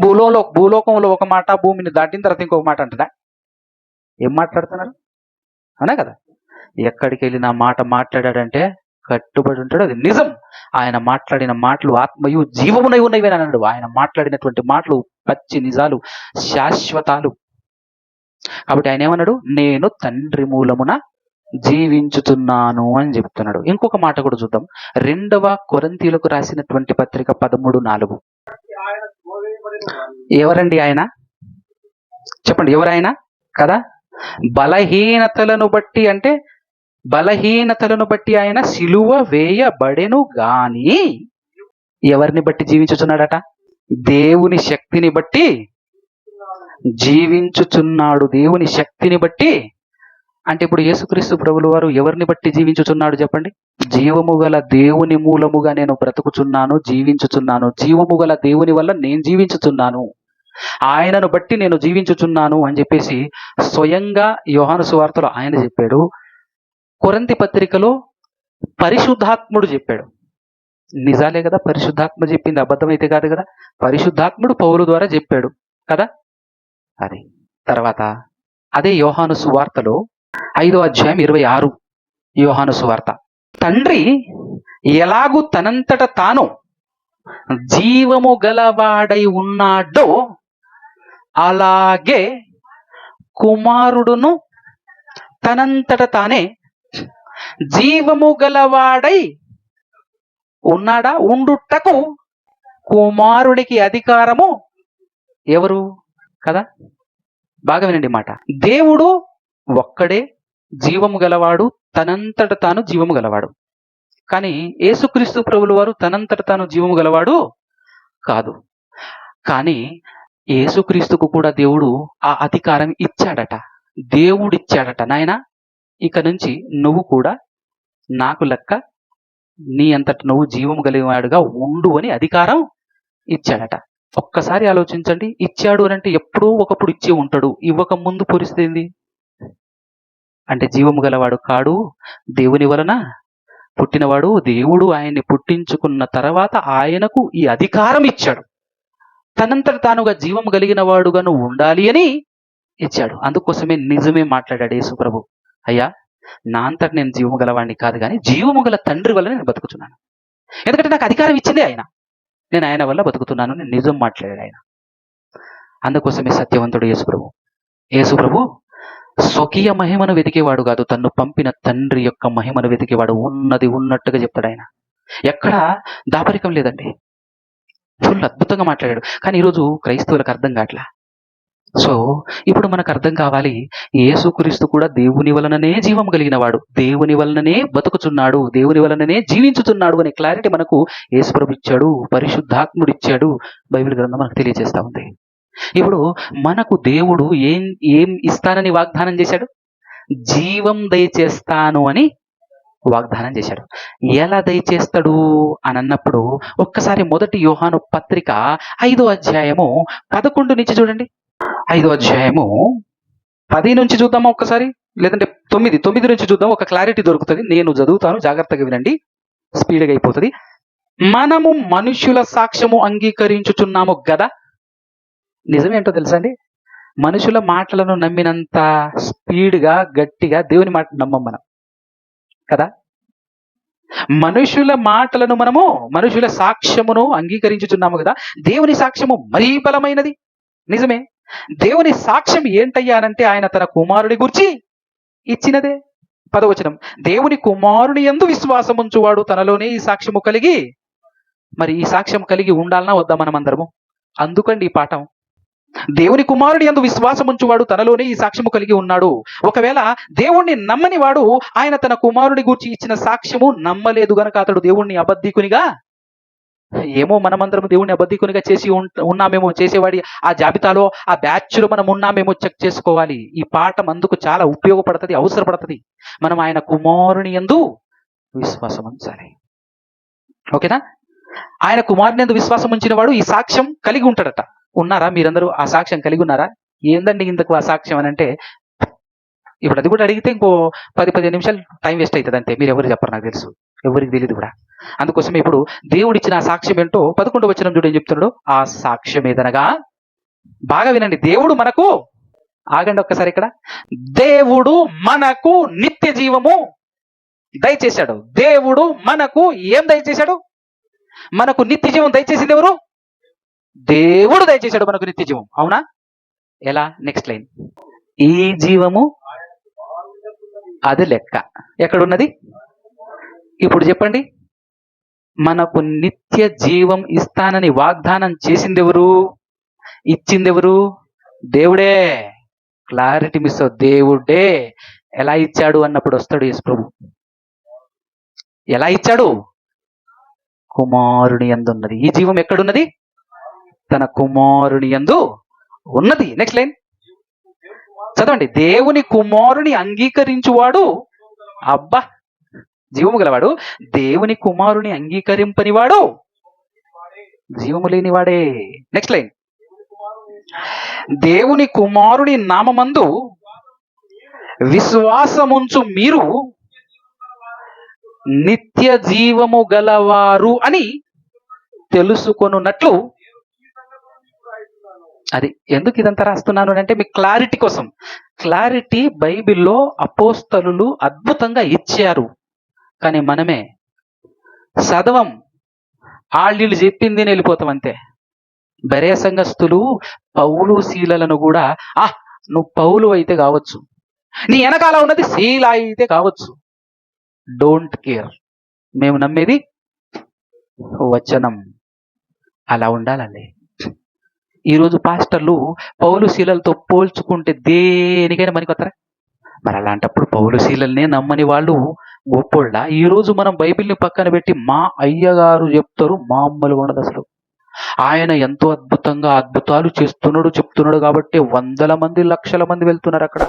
భూలోకంలో ఒక మాట, భూమిని దాటిన తర్వాత ఇంకొక మాట అంటాడా? ఏం మాట్లాడుతున్నారు? అవునా కదా? ఎక్కడికి వెళ్ళిన మాట మాట్లాడాడంటే కట్టుబడి ఉంటాడు. అది నిజం. ఆయన మాట్లాడిన మాటలు ఆత్మయు జీవమునై ఉన్నవి అని అన్నాడు. ఆయన మాట్లాడినటువంటి మాటలు పచ్చి నిజాలు, శాశ్వతాలు. కాబట్టి ఆయన ఏమన్నాడు? నేను తండ్రి మూలమున జీవించుతున్నాను అని చెప్తున్నాడు. ఇంకొక మాట కూడా చూద్దాం. 2వ కొరింథీయులకు రాసినటువంటి పత్రిక 13:4. ఎవరండి ఆయన? చెప్పండి, ఎవరైనా కదా? బలహీనతలను బట్టి, అంటే బలహీనతలను బట్టి ఆయన సిలువ వేయబడెను గాని ఎవరిని బట్టి జీవించుచున్నాడట? దేవుని శక్తిని బట్టి జీవించుచున్నాడు. దేవుని శక్తిని బట్టి అంటే ఇప్పుడు యేసుక్రీస్తు ప్రభుల వారు ఎవరిని బట్టి జీవించుచున్నాడు చెప్పండి? జీవము గల దేవుని మూలముగా నేను బ్రతుకుచున్నాను, జీవించుచున్నాను. జీవము గల దేవుని వల్ల నేను జీవించుచున్నాను, ఆయనను బట్టి నేను జీవించుచున్నాను అని చెప్పేసి స్వయంగా యోహాను సువార్తలో ఆయన చెప్పాడు. కొరింథీ పత్రికలో పరిశుద్ధాత్ముడు చెప్పాడు. నిజాలే కదా, పరిశుద్ధాత్మ చెప్పింది, అబద్ధమైతే కాదు కదా. పరిశుద్ధాత్ముడు పౌలు ద్వారా చెప్పాడు కదా. అది తర్వాత అదే యోహాను సువార్తలో 5వ అధ్యాయం 26 యోహాను సువార్త. తండ్రి ఎలాగూ తనంతట తాను జీవము గలవాడై ఉన్నాడో అలాగే కుమారుడును తనంతట తానే జీవము గలవాడై ఉన్నాడా? ఉండుటకు కుమారుడికి అధికారము ఎవరు కదా. బాగా వినండి మాట. దేవుడు ఒక్కడే జీవము గలవాడు, తనంతట తాను జీవము గలవాడు. కానీ యేసుక్రీస్తు ప్రభుల వారు తనంతట తాను జీవము గలవాడు కాదు. కానీ యేసుక్రీస్తుకు కూడా దేవుడు ఆ అధికారం ఇచ్చాడట. దేవుడిచ్చాడట, నాయన ఇక నుంచి నువ్వు కూడా నాకు లెక్క నీ అంతట నువ్వు జీవము కలిగినవాడుగా ఉండు అని అధికారం ఇచ్చాడట. ఒక్కసారి ఆలోచించండి. ఇచ్చాడు అని అంటే ఎప్పుడూ ఒకప్పుడు ఇచ్చి ఉంటాడు. ఇవ్వక ముందు పరిస్థితి ఏంది అంటే జీవము గలవాడు కాడు, దేవుని వలన పుట్టినవాడు. దేవుడు ఆయన్ని పుట్టించుకున్న తర్వాత ఆయనకు ఈ అధికారం ఇచ్చాడు. తనంతట తానుగా జీవము కలిగిన వాడుగా నువ్వు ఉండాలి అని ఇచ్చాడు. అందుకోసమే నిజమే మాట్లాడాడు యేసు ప్రభు. అయ్యా, నా అంతట నేను జీవము గలవాడిని కాదు, కానీ జీవము గల తండ్రి వల్ల నేను బతుకుతున్నాను. ఎందుకంటే నాకు అధికారం ఇచ్చిందే ఆయన. నేను ఆయన వల్ల బతుకుతున్నాను. నేను నిజం మాట్లాడాడు ఆయన. అందుకోసమే సత్యవంతుడు యేసు ప్రభు. యేసు ప్రభు స్వకీయ మహిమను వెతికేవాడు కాదు, తన్ను పంపిన తండ్రి యొక్క మహిమను వెతికేవాడు. ఉన్నది ఉన్నట్టుగా చెప్తాడు ఆయన. ఎక్కడ దాపరికం లేదండి. ఫుల్ అద్భుతంగా మాట్లాడాడు. కానీ ఈరోజు క్రైస్తవులకు అర్థం కావట్లా. సో ఇప్పుడు మనకు అర్థం కావాలి, యేసుక్రీస్తు కూడా దేవుని వలననే జీవం కలిగిన వాడు, దేవుని వలననే బతుకుచున్నాడు, దేవుని వలననే జీవించుచున్నాడు అనే క్లారిటీ మనకు యేసుప్రభు ఇచ్చాడు, పరిశుద్ధాత్ముడు ఇచ్చాడు. బైబిల్ గ్రంథం మనకు తెలియజేస్తా ఉంది. ఇప్పుడు మనకు దేవుడు ఏం ఇస్తానని వాగ్దానం చేశాడు? జీవం దయచేస్తాను అని వాగ్దానం చేశాడు. ఎలా దయచేస్తాడు అని అన్నప్పుడు ఒక్కసారి 1 యోహాను పత్రిక 5వ అధ్యాయము 11 నుంచి చూడండి. 5వ అధ్యాయము 10 నుంచి చూద్దామా ఒక్కసారి, లేదంటే 9 నుంచి చూద్దాం. ఒక క్లారిటీ దొరుకుతుంది. నేను చదువుతాను, జాగ్రత్తగా వినండి, స్పీడ్గా అయిపోతుంది. మనము మనుషుల సాక్ష్యము అంగీకరించుచున్నాము గదా. నిజమేంటో తెలుసా అండి? మనుషుల మాటలను నమ్మినంత స్పీడ్గా గట్టిగా దేవుని మాట నమ్మం మనం కదా. మనుషుల మాటలను మనము, మనుషుల సాక్ష్యమును అంగీకరించుచున్నాము కదా. దేవుని సాక్ష్యము మరీ బలమైనది. నిజమే. దేవుని సాక్ష్యం ఏంటయ్యానంటే ఆయన తన కుమారుడి గురించి ఇచ్చినదే. 10వ వచనం, దేవుని కుమారుని యందు విశ్వాసం ఉంచువాడు తనలోనే ఈ సాక్ష్యము కలిగి, మరి ఈ సాక్ష్యం కలిగి ఉండాలన్నా వద్దా మనం అందరము? అందుకండి ఈ పాఠం. దేవుని కుమారుడి యందు విశ్వాసం ఉంచువాడు తనలోనే ఈ సాక్ష్యము కలిగి ఉన్నాడు. ఒకవేళ దేవుణ్ణి నమ్మని వాడు ఆయన తన కుమారుడి గురించి ఇచ్చిన సాక్ష్యము నమ్మలేదు గనక అతడు దేవుణ్ణి అబద్ధికునిగా, ఏమో మనమందరం దేవుణ్ణి అబద్ధికునిగా చేసి ఉన్నామేమో, చేసేవాడి ఆ జాబితాలో ఆ బ్యాచ్లో మనం ఉన్నామేమో చెక్ చేసుకోవాలి. ఈ పాఠం అందుకు చాలా ఉపయోగపడుతుంది, అవసరపడుతుంది. మనం ఆయన కుమారుని యందు విశ్వాసం ఉంచాలి. ఓకేనా? ఆయన కుమారుని యందు విశ్వాసం ఉంచిన వాడు ఈ సాక్ష్యం కలిగి ఉంటాడట. ఉన్నారా మీరందరూ? ఆ సాక్ష్యం కలిగి ఉన్నారా? ఏందండి ఇంతకు ఆ సాక్ష్యం అని అంటే, ఇప్పుడు అది కూడా అడిగితే ఇంకో 10-15 నిమిషాలు టైం వేస్ట్ అవుతుంది అంతే. మీరు ఎవరు చెప్పరు, నాకు తెలుసు, ఎవరికి తెలియదు కూడా. అందుకోసం ఇప్పుడు దేవుడు ఇచ్చిన ఆ సాక్ష్యం ఏంటో 11వ వచనం చూడ ఏం చెప్తున్నాడు? ఆ సాక్ష్యం ఏదనగా బాగా వినండి. దేవుడు మనకు, ఆగండి ఒక్కసారి ఇక్కడ, దేవుడు మనకు నిత్య జీవము దయచేశాడు. దేవుడు మనకు ఏం దయచేశాడు? మనకు నిత్య జీవం దయచేసింది ఎవరు? దేవుడు దయచేశాడు మనకు నిత్య జీవం. అవునా? ఎలా? Next line. ఈ జీవము అది లెక్క ఎక్కడున్నది? ఇప్పుడు చెప్పండి. మనకు నిత్య జీవం ఇస్తానని వాగ్దానం చేసింది ఎవరు? ఇచ్చింది ఎవరు? దేవుడే. క్లారిటీ మిస్ అవుతుంది. దేవుడే. ఎలా ఇచ్చాడు అన్నప్పుడు వస్తాడు యేసు ప్రభు. ఎలా ఇచ్చాడు? కుమారుని యందు ఉన్నది. ఈ జీవం ఎక్కడున్నది? తన కుమారుని యందు ఉన్నది. నెక్స్ట్ లైన్ చదవండి. దేవుని కుమారుని అంగీకరించువాడు, అబ్బా, జీవము గలవాడు. దేవుని కుమారుని అంగీకరింపనివాడు జీవము లేనివాడే. Next line. దేవుని కుమారుని నామమందు విశ్వాసముంచు మీరు నిత్య జీవము గలవారు అని తెలుసుకొనున్నట్లు. అది ఎందుకు ఇదంతా రాస్తున్నాను అంటే మీకు క్లారిటీ కోసం. క్లారిటీ బైబిల్లో అపోస్తలులు అద్భుతంగా ఇచ్చారు, కానీ మనమే చదవం. ఆళ్ళు చెప్పింది వెళ్ళిపోతాం అంతే. బెరే సంఘస్థులు పౌలు శీలను కూడా, నువ్వు పౌలు అయితే కావచ్చు, నీ వెనకాల ఉన్నది శీల అయితే కావచ్చు, డోంట్ కేర్, మేము నమ్మేది వచనం. అలా ఉండాలండి. ఈరోజు పాస్టర్లు పౌలు శీలలతో పోల్చుకుంటే దేనికైనా పనికొత్తరా? మరి అలాంటప్పుడు పౌలు శీలల్నే నమ్మని వాళ్ళు గొప్పోళ్ళ? ఈరోజు మనం బైబిల్ని పక్కన పెట్టి మా అయ్యగారు చెప్తారు, మామూలుగా ఉండదు అసలు. ఆయన ఎంతో అద్భుతంగా అద్భుతాలు చేస్తున్నాడు చెప్తున్నాడు కాబట్టి వందల మంది లక్షల మంది వెళ్తున్నారు అక్కడ.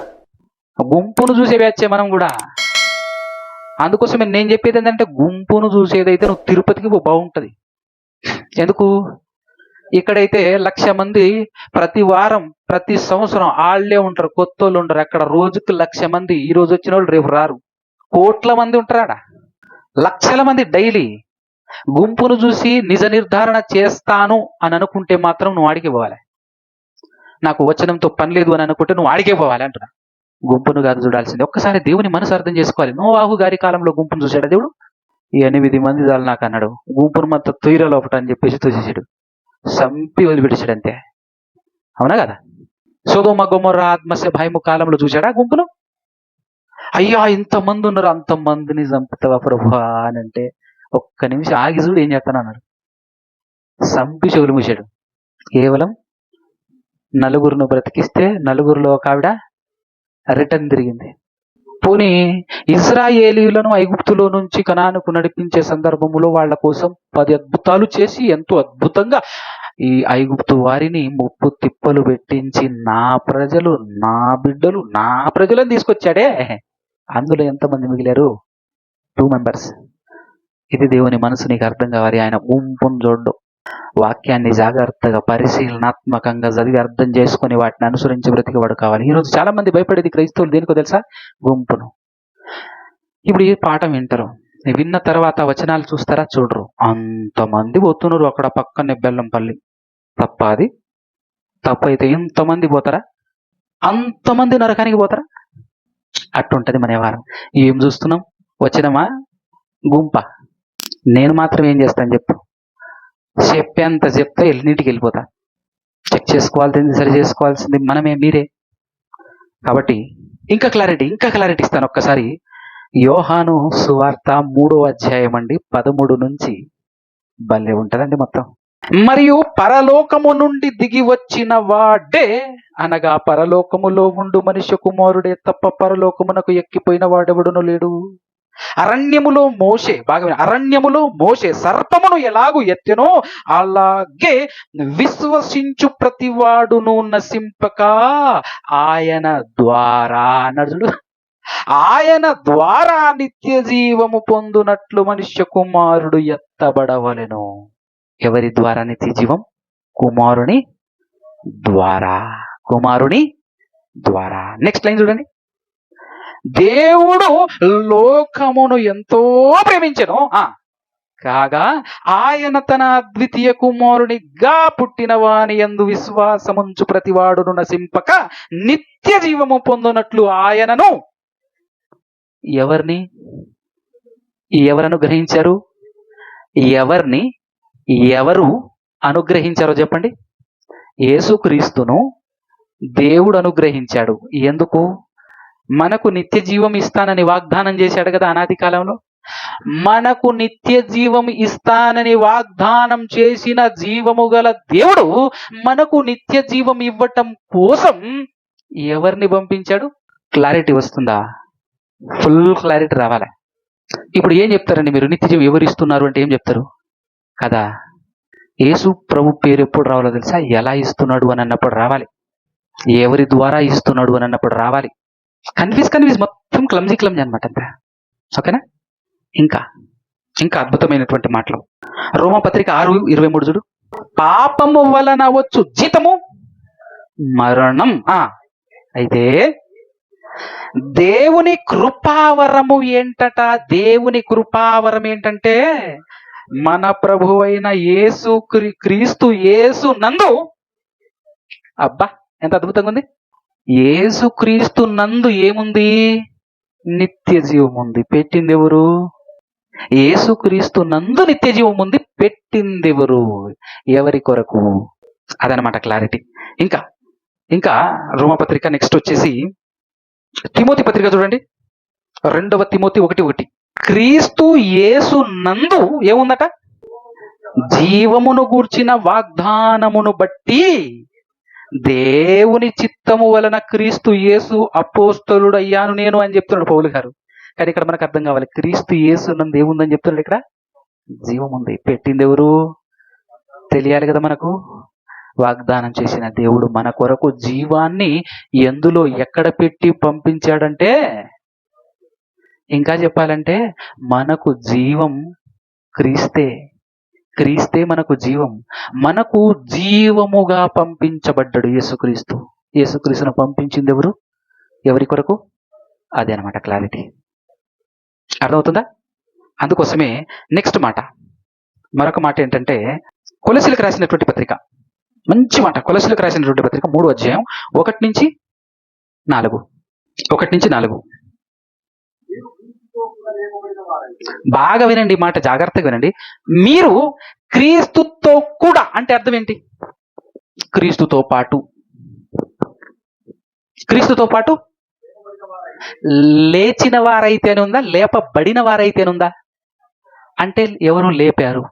గుంపును చూసే వచ్చే మనం కూడా. అందుకోసమే నేను చెప్పేది ఏంటంటే, గుంపును చూసేదైతే నువ్వు తిరుపతికి బాగుంటది. ఎందుకు? ఇక్కడైతే 1,00,000 మంది ప్రతి వారం ప్రతి సంవత్సరం ఆళ్లే ఉంటారు, కొత్త వాళ్ళు ఉంటారు. అక్కడ రోజుకి 1,00,000 మంది, ఈ రోజు వచ్చిన వాళ్ళు రేపు రారు. కోట్ల మంది ఉంటారు ఆడ, లక్షల మంది డైలీ. గుంపును చూసి నిజ నిర్ధారణ చేస్తాను అని అనుకుంటే మాత్రం నువ్వు ఆడికి పోవాలి. నాకు వచనంతో పని లేదు అని అనుకుంటే నువ్వు ఆడికే పోవాలి అంటున్నా. గుంపును కాదు చూడాల్సింది. ఒక్కసారి దేవుని మనసు అర్థం చేసుకోవాలి. నోవాహు గారి కాలంలో గుంపును చూశాడు దేవుడు. ఈ 8 మంది చాలు నాకు అన్నాడు. గుంపును మొత్తం తొయ్యలో లోపట అని చెప్పేసి తోసేసాడు, సంపి వదిలిపెట్టేశాడు అంతే. అవునా కదా? సొదొమ గొమొర్రా ఆత్మస్య భయము కాలంలో చూశాడా గుంపును? అయ్యా ఇంతమంది ఉన్నారు, అంతమందిని చంపుతావా ప్రభువా అని అంటే, ఒక్క నిమిషం ఆగి చూడు ఏం చేస్తాను అన్నాడు. సంపి చెవులు మూసాడు. కేవలం 4 బ్రతికిస్తే 4లో ఒక ఆవిడ రిటర్న్ తిరిగింది. పోనీ ఇశ్రాయేలీయులను ఐగుప్తులో నుంచి కనానుకు నడిపించే సందర్భంలో వాళ్ళ కోసం 10 అద్భుతాలు చేసి ఎంతో అద్భుతంగా ఈ ఐగుప్తు వారిని ముప్పు తిప్పలు పెట్టించి నా ప్రజలు, నా బిడ్డలు, నా ప్రజలను తీసుకొచ్చాడే. అందులో ఎంతమంది మిగిలారు? 2 మెంబర్స్. ఇది దేవుని మనసు నీకు అర్థం కావాలి. ఆయన గుంపును చూడ్డు. వాక్యాన్ని జాగ్రత్తగా పరిశీలనాత్మకంగా చదివి అర్థం చేసుకుని వాటిని అనుసరించి బ్రతికేవాడు కావాలి. ఈరోజు చాలా మంది భయపడేది క్రైస్తవులు దేనికో తెలుసా? గుంపును. ఇప్పుడు ఈ పాఠం వింటారు, విన్న తర్వాత వచనాలు చూస్తారా? చూడరు. అంతమంది పోతున్నారు అక్కడ పక్కనే బెల్లంపల్లి. తప్ప అది? తప్పైతే ఇంతమంది పోతారా? అంతమంది నరకానికి పోతారా? అట్టుంటది మన వ్యవహారం. ఏం చూస్తున్నాం? వచనమా గుంప? నేను మాత్రం ఏం చేస్తాను చెప్పు? చెప్పేంత చెప్తే ఎన్నింటికి వెళ్ళిపోతా. చెక్ చేసుకోవాల్సింది, సరి చేసుకోవాల్సింది మనమే, మీరే. కాబట్టి ఇంకా క్లారిటీ ఇస్తాను ఒక్కసారి. యోహాను సువార్త 3వ అధ్యాయం అండి, 13 నుంచి. భలే ఉంటదండి మొత్తం. మరియు పరలోకము నుండి దిగి వచ్చిన వాడే, అనగా పరలోకములో ఉండు మనుష్య కుమారుడే తప్ప పరలోకమునకు ఎక్కిపోయిన వాడెవడును లేడు. అరణ్యములో మోషే సర్పమును ఎలాగూ ఎత్తెనో అలాగే విశ్వసించు ప్రతివాడును నశింపక ఆయన ద్వారా అన్నాడు. ఆయన ద్వారా నిత్య జీవము పొందునట్లు మనుష్య కుమారుడు ఎత్తబడవలెను. ఎవరి ద్వారా నిత్య జీవం? కుమారుని ద్వారా. నెక్స్ట్ లైన్ చూడండి. దేవుడు లోకమును ఎంతో ప్రేమించెను కాగా ఆయన తన అద్వితీయ కుమారునిగా పుట్టిన వాని యందు విశ్వాసముంచు ప్రతివాడును నశింపక నిత్య జీవము పొందునట్లు ఆయనను ఎవరిని అనుగ్రహించారు? ఎవరిని ఎవరు అనుగ్రహించారో చెప్పండి. యేసుక్రీస్తును దేవుడు అనుగ్రహించాడు. ఎందుకు? మనకు నిత్య జీవం ఇస్తానని వాగ్దానం చేశాడు కదా అనాది కాలంలో. మనకు నిత్య జీవం ఇస్తానని వాగ్దానం చేసిన జీవము గల దేవుడు మనకు నిత్య జీవం ఇవ్వటం కోసం ఎవరిని పంపించాడు? క్లారిటీ వస్తుందా? ఫుల్ క్లారిటీ రావాలి. ఇప్పుడు ఏం చెప్తారండి మీరు? నిత్య జీవం ఎవరు ఇస్తున్నారు అంటే ఏం చెప్తారు కదా? యేసు ప్రభు పేరు ఎప్పుడు రావాలో తెలుసా? ఎలా ఇస్తున్నాడు అని అన్నప్పుడు రావాలి. ఎవరి ద్వారా ఇస్తున్నాడు అని అన్నప్పుడు రావాలి. కన్ఫ్యూజ్ మొత్తం క్లమ్జీ అనమాట అంతా. ఓకేనా? ఇంకా అద్భుతమైనటువంటి మాటలు. రోమపత్రిక 6:23 చూడు. పాపము వలన వచ్చు జీతము మరణం. అయితే దేవుని కృపావరము ఏంటట? దేవుని కృపావరం ఏంటంటే మన ప్రభువైన యేసు క్రీస్తు యేసు నందు, అబ్బా ఎంత అద్భుతంగా ఉంది. యేసు క్రీస్తు నందు ఏముంది? నిత్య జీవం ఉంది. పెట్టింది ఎవరు? యేసుక్రీస్తు నందు నిత్య జీవం ఉంది. పెట్టింది ఎవరు? ఎవరి కొరకు? అదనమాట క్లారిటీ. ఇంకా రోమపత్రిక నెక్స్ట్ వచ్చేసి తిమోతి పత్రిక చూడండి. 2 తిమోతి 1:1. క్రీస్తు యేసు నందు ఏముందట? జీవమును గూర్చిన వాగ్దానమును బట్టి దేవుని చిత్తము వలన క్రీస్తు యేసు అపోస్తలుడయ్యాను నేను అని చెప్తున్నాడు పౌలు గారు. కానీ ఇక్కడ మనకు అర్థం కావాలి, క్రీస్తు యేసు నందు ఏముందని చెప్తున్నాడు ఇక్కడ? జీవం ఉంది. పెట్టింది ఎవరు? తెలియాలి కదా మనకు. వాగ్దానం చేసిన దేవుడు మన కొరకు జీవాన్ని ఎందులో ఎక్కడ పెట్టి పంపించాడంటే, ఇంకా చెప్పాలంటే మనకు జీవం క్రీస్తే మనకు జీవం. మనకు జీవముగా పంపించబడ్డాడు యేసుక్రీస్తును పంపించింది ఎవరు? ఎవరి కొరకు? అదే అనమాట క్లారిటీ. అర్థమవుతుందా? అందుకోసమే నెక్స్ట్ మాట, మరొక మాట ఏంటంటే కొలసీలకు రాసినటువంటి పత్రిక, మంచి మాట. కొలసీలకు రాసినటువంటి పత్రిక 3వ అధ్యాయం 1-4. బాగా వినండి ఈ మాట, జాగ్రత్తగా వినండి. మీరు క్రీస్తుతో కూడా అంటే అర్థం ఏంటి? క్రీస్తుతో పాటు లేచిన వారైతేనే ఉందా? లేపబడిన వారైతేనుందా? అంటే ఎవరు లేపారు?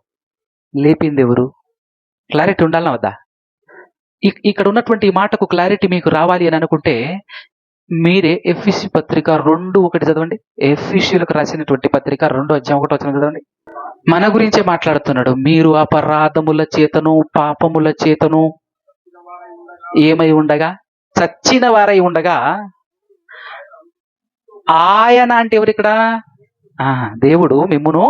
లేపింది ఎవరు? క్లారిటీ ఉండాలన్నా వద్దా? ఇక్కడ ఉన్నటువంటి ఈ మాటకు క్లారిటీ మీకు రావాలి అని అనుకుంటే మీరే ఎఫెసీ పత్రిక 2:1 చదవండి. ఎఫెసీయులకు రాసినటువంటి పత్రిక 2వ అధ్యాయం 1వ వచనం చదవండి. మన గురించే మాట్లాడుతున్నాడు. మీరు అపరాధముల చేతను పాపముల చేతను ఏమై ఉండగా, చచ్చిన వారై ఉండగా, ఆయన అంటే ఎవరు ఇక్కడ? దేవుడు మిమ్మును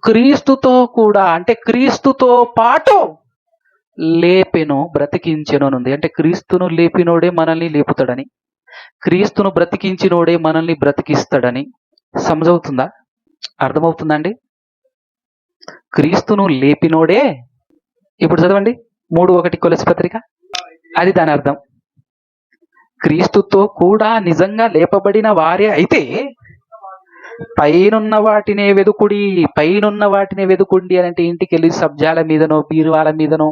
క్రీస్తుతో కూడా అంటే క్రీస్తుతో పాటు లేపెను, బ్రతికించెను ఉంది. అంటే క్రీస్తును లేపినోడే మనల్ని లేపుతాడని, క్రీస్తును బ్రతికించినోడే మనల్ని బ్రతికిస్తాడని. సమజవుతుందా? అర్థమవుతుందా అండి? క్రీస్తును లేపినోడే. ఇప్పుడు చదవండి 3:1 కొలసీ పత్రిక. అది దాని అర్థం. క్రీస్తుతో కూడా నిజంగా లేపబడిన వారే అయితే పైనున్న వాటినే వెదుకుడి అని అంటే ఇంటికి వెళ్ళి సబ్జాల మీదనో బీరువాల మీదనో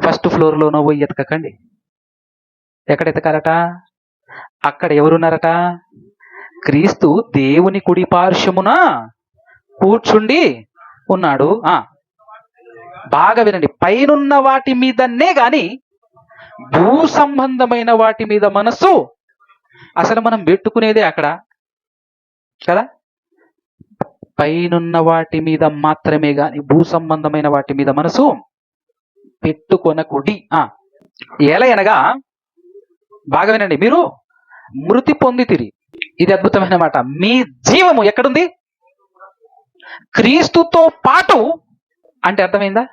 ఫస్ట్ ఫ్లోర్లోనో పోయి ఎతకకండి. ఎక్కడ ఎతకాలట? అక్కడ ఎవరున్నారట? క్రీస్తు దేవుని కుడి పార్శ్వమున కూర్చుండి ఉన్నాడు. బాగా వినండి. పైనున్న వాటి మీదనే గాని భూ సంబంధమైన వాటి మీద మనస్సు, అసలు మనం పెట్టుకునేదే అక్కడ కదా. పైనున్న వాటి మీద మాత్రమే గాని భూ సంబంధమైన వాటి మీద మనసు పెట్టుకొనకుడి. ఎలయనగా బాగా వినండి, మీరు మృతి పొందితిరి. ఇది అద్భుతమైన మాట. మీ జీవము ఎక్కడుంది? క్రీస్తుతో పాటు. అంటే అర్థమైందా?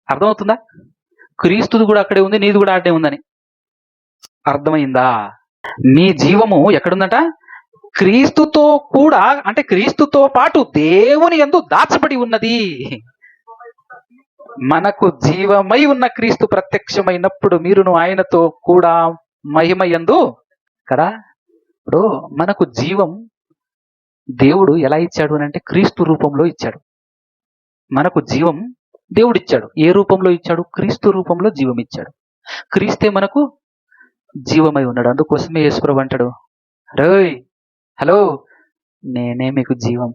అర్థమవుతుందా? క్రీస్తుది కూడా అక్కడే ఉంది, నీది కూడా అక్కడే ఉందని. అర్థమైందా? మీ జీవము ఎక్కడుందట? క్రీస్తుతో కూడా, అంటే క్రీస్తుతో పాటు దేవుని యందు దాచబడి ఉన్నది. మనకు జీవమై ఉన్న క్రీస్తు ప్రత్యక్షమైనప్పుడు మీరును ఆయనతో కూడా మహిమ యందు కదా. ఇప్పుడు మనకు జీవం దేవుడు ఎలా ఇచ్చాడు అని అంటే క్రీస్తు రూపంలో ఇచ్చాడు. మనకు జీవం దేవుడు ఇచ్చాడు. ఏ రూపంలో ఇచ్చాడు? క్రీస్తు రూపంలో జీవం ఇచ్చాడు. క్రీస్తే మనకు జీవమై ఉన్నాడు. అందుకోసమే యేసుప్రభు అంటాడు, రేయ్ హలో, నేనే మీకు జీవం,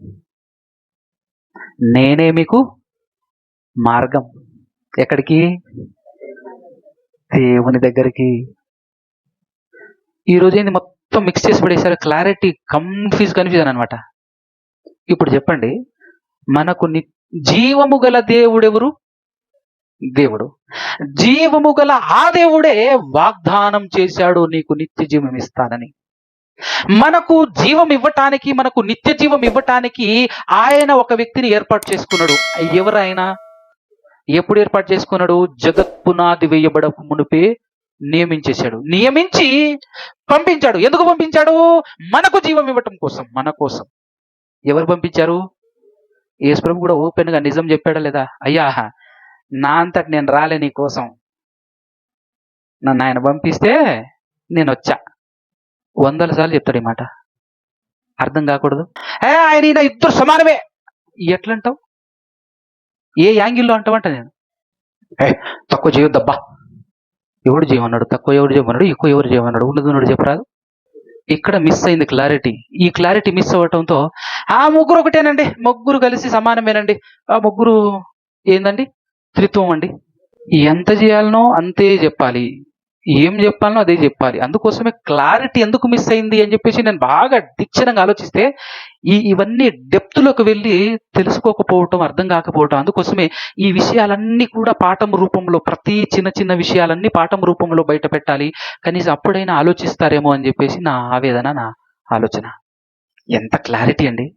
నేనే మీకు మార్గం. ఎక్కడికి? దేవుని దగ్గరికి. ఈ రోజు ఏంది మొత్తం మిక్స్ చేసి పడేసారు. క్లారిటీ కన్ఫ్యూజన్ అనమాట. ఇప్పుడు చెప్పండి, మనకు జీవము గల దేవుడెవరు? దేవుడు. జీవము గల ఆ దేవుడే వాగ్దానం చేశాడు, నీకు నిత్య జీవం ఇస్తానని. మనకు జీవం ఇవ్వటానికి, మనకు నిత్య జీవం ఇవ్వటానికి ఆయన ఒక వ్యక్తిని ఏర్పాటు చేసుకున్నాడు. ఎవరైనా ఎప్పుడు ఏర్పాటు చేసుకున్నాడు? జగత్ పునాది వేయబడక మునిపే నియమించేశాడు. నియమించి పంపించాడు. ఎందుకు పంపించాడు? మనకు జీవం ఇవ్వటం కోసం, మన కోసం. ఎవరు పంపించారు? యేసుప్రభు కూడా ఓపెన్ గా నిజం చెప్పాడా లేదా? అయ్యా, నా అంతటి నేను రాలే నీ కోసం, నన్ను ఆయన పంపిస్తే నేను వచ్చా. 100 సార్లు చెప్తాడు ఈ మాట. అర్థం కాకూడదు. ఆయన ఈయన ఇద్దరు సమానమే ఎట్లంటావు? ఏ యాంగిల్లో అంటావంట? నేను తక్కువ చేయొద్దబ్బా, ఎవడు చేయమన్నాడు? తక్కువ ఎవడు చేయమన్నాడు? ఎక్కువ ఎవరు చేయమన్నాడు? ఉన్నది చెప్పరాదు. ఇక్కడ మిస్ అయింది క్లారిటీ. ఈ క్లారిటీ మిస్ అవ్వటంతో ఆ ముగ్గురు ఒకటేనండి, ముగ్గురు కలిసి సమానమేనండి, ఆ ముగ్గురు ఏందండి? త్రిత్వం అండి. ఎంత చేయాలనో అంతే చెప్పాలి, ఏం చెప్పాలనో అదే చెప్పాలి. అందుకోసమే క్లారిటీ ఎందుకు మిస్ అయింది అని చెప్పేసి నేను బాగా దీక్షణంగా ఆలోచిస్తే ఇవన్నీ డెప్త్లోకి వెళ్ళి తెలుసుకోకపోవటం, అర్థం కాకపోవటం. అందుకోసమే ఈ విషయాలన్నీ కూడా పాఠం రూపంలో, ప్రతి చిన్న చిన్న విషయాలన్నీ పాఠం రూపంలో బయట పెట్టాలి. కనీసం అప్పుడైనా ఆలోచిస్తారేమో అని చెప్పేసి నా ఆవేదన, నా ఆలోచన. ఎంత క్లారిటీ అండి!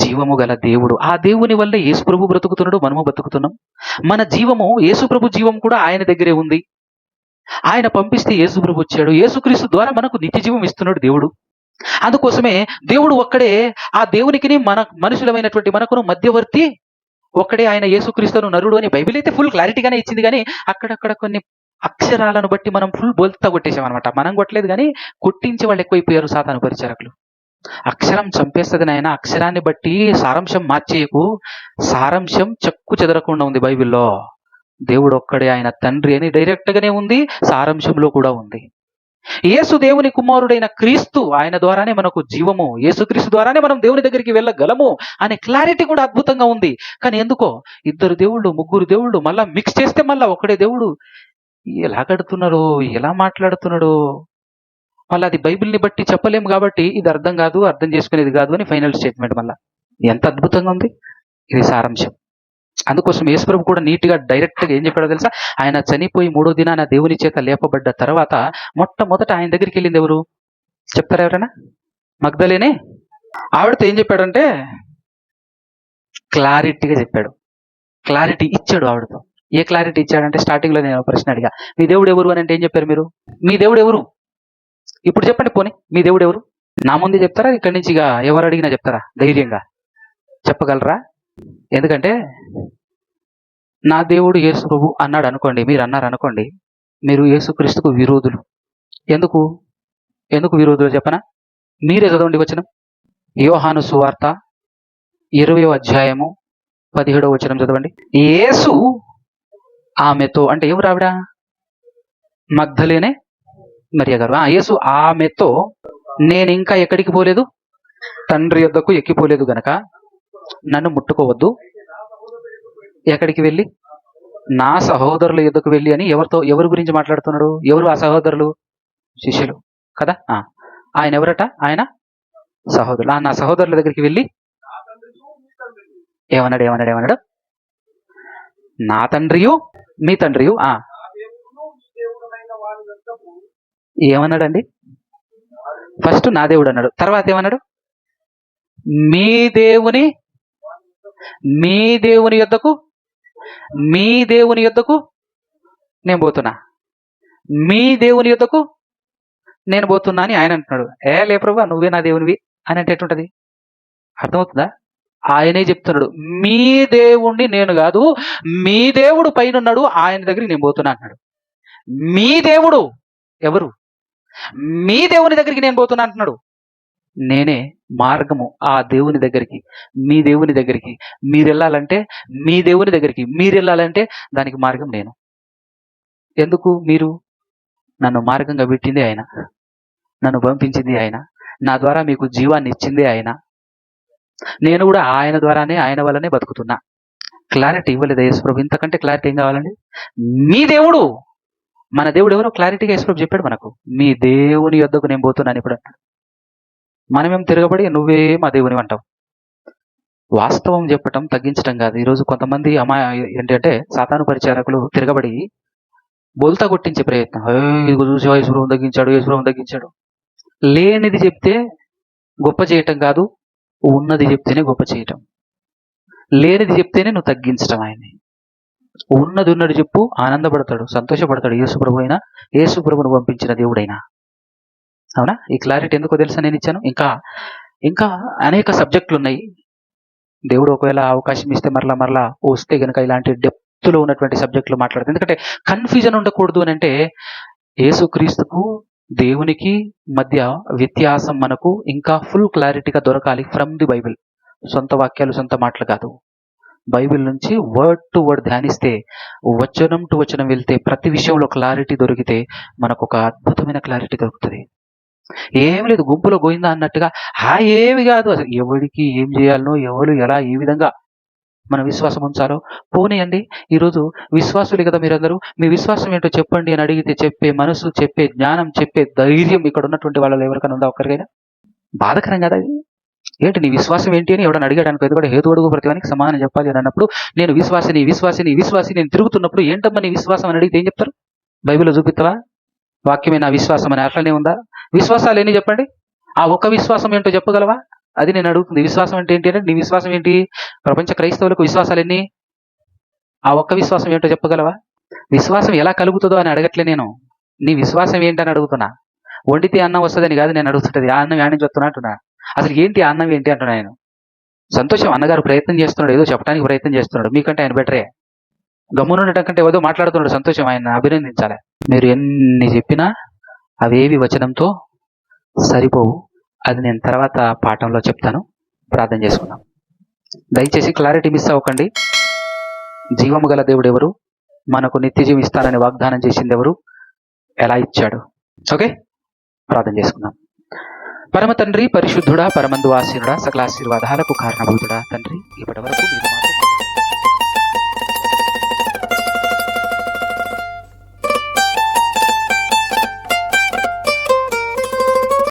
జీవము గల దేవుడు, ఆ దేవుని వల్లే యేసుప్రభు బ్రతుకుతున్నాడు, మనము బ్రతుకుతున్నాం. మన జీవము, యేసుప్రభు జీవం కూడా ఆయన దగ్గరే ఉంది. ఆయన పంపిస్తే యేసుప్రభు వచ్చాడు. యేసుక్రీస్తు ద్వారా మనకు నిత్య జీవం ఇస్తున్నాడు దేవుడు. అందుకోసమే దేవుడు ఒక్కడే, ఆ దేవునికి మన మనుషులమైనటువంటి మనకును మధ్యవర్తి ఒక్కడే, ఆయన యేసుక్రీస్తును నరుడు అని బైబిల్ అయితే ఫుల్ క్లారిటీగానే ఇచ్చింది. కానీ అక్కడక్కడ కొన్ని అక్షరాలను బట్టి మనం ఫుల్ బోల్తా కొట్టేసాం అనమాట. మనం కొట్టలేదు కానీ కొట్టించే వాళ్ళు ఎక్కువైపోయారు సాతాను పరిచారకులు. అక్షరం చంపేస్తుంది నాయన, అక్షరాన్ని బట్టి సారాంశం మార్చేయకు. సారాంశం చెక్కు చెదరకుండా ఉంది బైబిల్లో. దేవుడు ఒక్కడే, ఆయన తండ్రి అని డైరెక్ట్ గానే ఉంది, సారాంశంలో కూడా ఉంది. యేసు దేవుని కుమారుడైన క్రీస్తు, ఆయన ద్వారానే మనకు జీవము, యేసుక్రీస్తు ద్వారానే మనం దేవుని దగ్గరికి వెళ్ళగలము అనే క్లారిటీ కూడా అద్భుతంగా ఉంది. కానీ ఎందుకో ఇద్దరు దేవుళ్ళు, ముగ్గురు దేవుళ్ళు మళ్ళా మిక్స్ చేస్తే మళ్ళా ఒకడే దేవుడు ఎలా కడుతున్నాడు, ఎలా మాట్లాడుతున్నాడు. మళ్ళీ అది బైబిల్ని బట్టి చెప్పలేము కాబట్టి ఇది అర్థం కాదు, అర్థం చేసుకునేది కాదు అని ఫైనల్ స్టేట్మెంట్. మళ్ళా ఎంత అద్భుతంగా ఉంది. ఇది సారాంశం. అందుకోసం యేసుప్రభు కూడా నీట్గా డైరెక్ట్గా ఏం చెప్పాడో తెలుసా? ఆయన చనిపోయి 3వ దినాన దేవుని చేత లేపబడ్డ తర్వాత మొట్టమొదట ఆయన దగ్గరికి వెళ్ళింది ఎవరు చెప్తారా ఎవరైనా? మగ్దలేనే. ఆవిడతో ఏం చెప్పాడంటే క్లారిటీగా చెప్పాడు, క్లారిటీ ఇచ్చాడు ఆవిడతో. ఏ క్లారిటీ ఇచ్చాడంటే, స్టార్టింగ్ లో నేను ప్రశ్న అడిగా, మీ దేవుడు ఎవరు అని అంటే ఏం చెప్పారు మీరు? మీ దేవుడు ఎవరు? ఇప్పుడు చెప్పండి పోనీ, మీ దేవుడు ఎవరు? నా ముందే చెప్తారా? ఇక్కడి నుంచి ఇక ఎవరు అడిగినా చెప్తారా? ధైర్యంగా చెప్పగలరా? ఎందుకంటే నా దేవుడు యేసు ప్రభు అన్నాడు అనుకోండి, మీరు అన్నారు అనుకోండి, మీరు యేసుక్రీస్తుకు విరోధులు. ఎందుకు ఎందుకు విరోధులు చెప్పనా? మీరే చదవండి వచనం. యోహాను సువార్త 20వ అధ్యాయము 17వ వచనం చదవండి. యేసు ఆమెతో, అంటే ఎవరు ఆవిడ? మగ్దలేనే మరియ గారు. యేసు ఆమెతో, నేను ఇంకా ఎక్కడికి పోలేదు, తండ్రి యొద్దకు ఎక్కిపోలేదు గనక నన్ను ముట్టుకోవద్దు. ఎక్కడికి వెళ్ళి? నా సహోదరుల యొద్దకు వెళ్ళి అని ఎవరి గురించి మాట్లాడుతున్నాడు? ఎవరు ఆ సహోదరులు? శిష్యులు కదా. ఆయన ఎవరట? ఆయన సహోదరులు. నా సహోదరుల దగ్గరికి వెళ్ళి ఏమన్నాడు? నా తండ్రియు మీ తండ్రియు. ఏమన్నాడండి? ఫస్ట్ నా దేవుడు అన్నాడు, తర్వాత ఏమన్నాడు? మీ దేవుని యొద్దకు నేను పోతున్నా, మీ దేవుని యొద్దకు నేను పోతున్నా అని ఆయన అంటున్నాడు. లే ప్రభు, నువ్వే నా దేవునివి అని అంటే ఎటుంటది? అర్థమవుతుందా? ఆయనే చెప్తున్నాడు, మీ దేవుణ్ణి నేను కాదు, మీ దేవుడు పైన ఉన్నాడు, ఆయన దగ్గరికి నేను పోతున్నా అంటున్నాడు. మీ దేవుడు ఎవరు? మీ దేవుని దగ్గరికి నేను పోతున్నా అంటున్నాడు. నేనే మార్గము ఆ దేవుని దగ్గరికి, మీ దేవుని దగ్గరికి. మీరు వెళ్ళాలంటే మీ దేవుని దగ్గరికి మీరు వెళ్ళాలంటే దానికి మార్గం నేను. ఎందుకు? మీరు నన్ను మార్గంగా పెట్టింది ఆయన, నన్ను పంపించింది ఆయన, నా ద్వారా మీకు జీవాన్ని ఇచ్చింది ఆయన. నేను కూడా ఆయన ద్వారానే, ఆయన వల్లనే బతుకుతున్నా. క్లారిటీ ఇవ్వలేదు యేసుప్రభు. ఇంతకంటే క్లారిటీ ఏం కావాలండి? మీ దేవుడు, మన దేవుడు ఎవరో క్లారిటీగా యేసుప్రభు చెప్పాడు మనకు. మీ దేవుని యొద్దకు నేను పోతున్నాను ఇప్పుడు అంటాడు. మనమేం తిరగబడి నువ్వే మా దేవుని అంటాం. వాస్తవం చెప్పటం తగ్గించటం కాదు. ఈరోజు కొంతమంది ఏంటంటే సాతాను పరిచారకులు తిరగబడి బోల్తా కొట్టించే ప్రయత్నం. ఇదిగో చూసి యేసుప్రభుని తగ్గించాడు, యేసుప్రభుని తగ్గించాడు. లేనిది చెప్తే గొప్ప చేయటం కాదు, ఉన్నది చెప్తేనే గొప్ప చేయటం. లేనిది చెప్తేనే నువ్వు తగ్గించటం ఆయన్ని. ఉన్నది ఉన్నది చెప్పు, ఆనందపడతాడు, సంతోషపడతాడు. యేసుప్రభు అయినా, యేసుప్రభును పంపించిన దేవుడైనా. అవునా? ఈ క్లారిటీ ఎందుకో తెలుసా నేను ఇచ్చాను. ఇంకా ఇంకా అనేక సబ్జెక్టులు ఉన్నాయి. దేవుడు ఒకవేళ అవకాశం ఇస్తే మరలా వస్తే గనక ఇలాంటి డెప్త్లో ఉన్నటువంటి సబ్జెక్టులు మాట్లాడతాం. ఎందుకంటే కన్ఫ్యూజన్ ఉండకూడదు అని అంటే యేసుక్రీస్తుకు దేవునికి మధ్య వ్యత్యాసం మనకు ఇంకా ఫుల్ క్లారిటీగా దొరకాలి ఫ్రమ్ ది బైబిల్. సొంత వాక్యాలు, సొంత మాటలు కాదు. బైబిల్ నుంచి వర్డ్ టు వర్డ్ ధ్యానిస్తే, వచనం టు వచనం వెళ్తే, ప్రతి విషయంలో క్లారిటీ దొరికితే మనకు ఒక అద్భుతమైన క్లారిటీ దొరుకుతుంది. ఏమి లేదు, గుంపులో గోయిందా అన్నట్టుగా ఏమి కాదు. అసలు ఎవరికి ఏం చేయాలనో, ఎవరు ఎలా ఏ విధంగా మన విశ్వాసం ఉంచాలో పోనీయండి. ఈరోజు విశ్వాసులు కదా మీరందరూ, మీ విశ్వాసం ఏంటో చెప్పండి అని అడిగితే చెప్పే మనసు, చెప్పే జ్ఞానం, చెప్పే ధైర్యం ఇక్కడ ఉన్నటువంటి వాళ్ళలో ఎవరికైనా ఉందా? ఒక్కరికైనా? బాధకరం కదా అది. ఏంటి నీ విశ్వాసం ఏంటి అని ఎవడని అడిగాడు అనుకో, కూడా హేతు అడుగు ప్రతివానికి సమాధానం చెప్పాలి అని అన్నప్పుడు, నేను విశ్వాసి నేను తిరుగుతున్నప్పుడు ఏంటమ్మా నీ విశ్వాసం అని అడిగితే ఏం చెప్తారు? బైబిల్లో చూపిస్తావా? వాక్యమే నా విశ్వాసం అని అట్లనే ఉందా? విశ్వాసాలు ఎన్ని చెప్పండి? ఆ ఒక్క విశ్వాసం ఏంటో చెప్పగలవా? అది నేను అడుగుతుంది. విశ్వాసం అంటే ఏంటి అంటే, నీ విశ్వాసం ఏంటి? ప్రపంచ క్రైస్తవులకు విశ్వాసాలు ఎన్ని? ఆ ఒక్క విశ్వాసం ఏంటో చెప్పగలవా? విశ్వాసం ఎలా కలుగుతుందో అని అడగట్లే నేను. నీ విశ్వాసం ఏంటని అడుగుతున్నా. వండితే అన్నం వస్తుందని కాదు నేను అడుగుతుంటది. ఆ అన్నం ఏడాన్ని చెప్తున్నా అంటున్నా. అసలు ఏంటి ఆ అన్నం ఏంటి అంటున్నా నేను. సంతోషం, అన్నగారు ప్రయత్నం చేస్తున్నాడు, ఏదో చెప్పడానికి ప్రయత్నం చేస్తున్నాడు. మీకంటే ఆయన బెటరే. గమ్మునుండటం కంటే ఏదో మాట్లాడుతున్నాడు. సంతోషం, ఆయన అభినందించాలి. మీరు ఎన్ని చెప్పినా అవేవి వచనంతో సరిపోవు. అది నేను తర్వాత పాఠంలో చెప్తాను. ప్రార్థన చేసుకుందాం. దయచేసి క్లారిటీ మిస్ అవ్వకండి. జీవము గల దేవుడు ఎవరు? మనకు నిత్య జీవం ఇస్తానని వాగ్దానం చేసింది ఎవరు? ఎలా ఇచ్చాడు? ఓకే, ప్రార్థన చేసుకుందాం. పరమ తండ్రి, పరిశుద్ధుడా, పరమందు ఆశీనుడా, సకల ఆశీర్వాదాలకు కారణభూతుడా తండ్రి, ఇప్పటి వరకు మీరు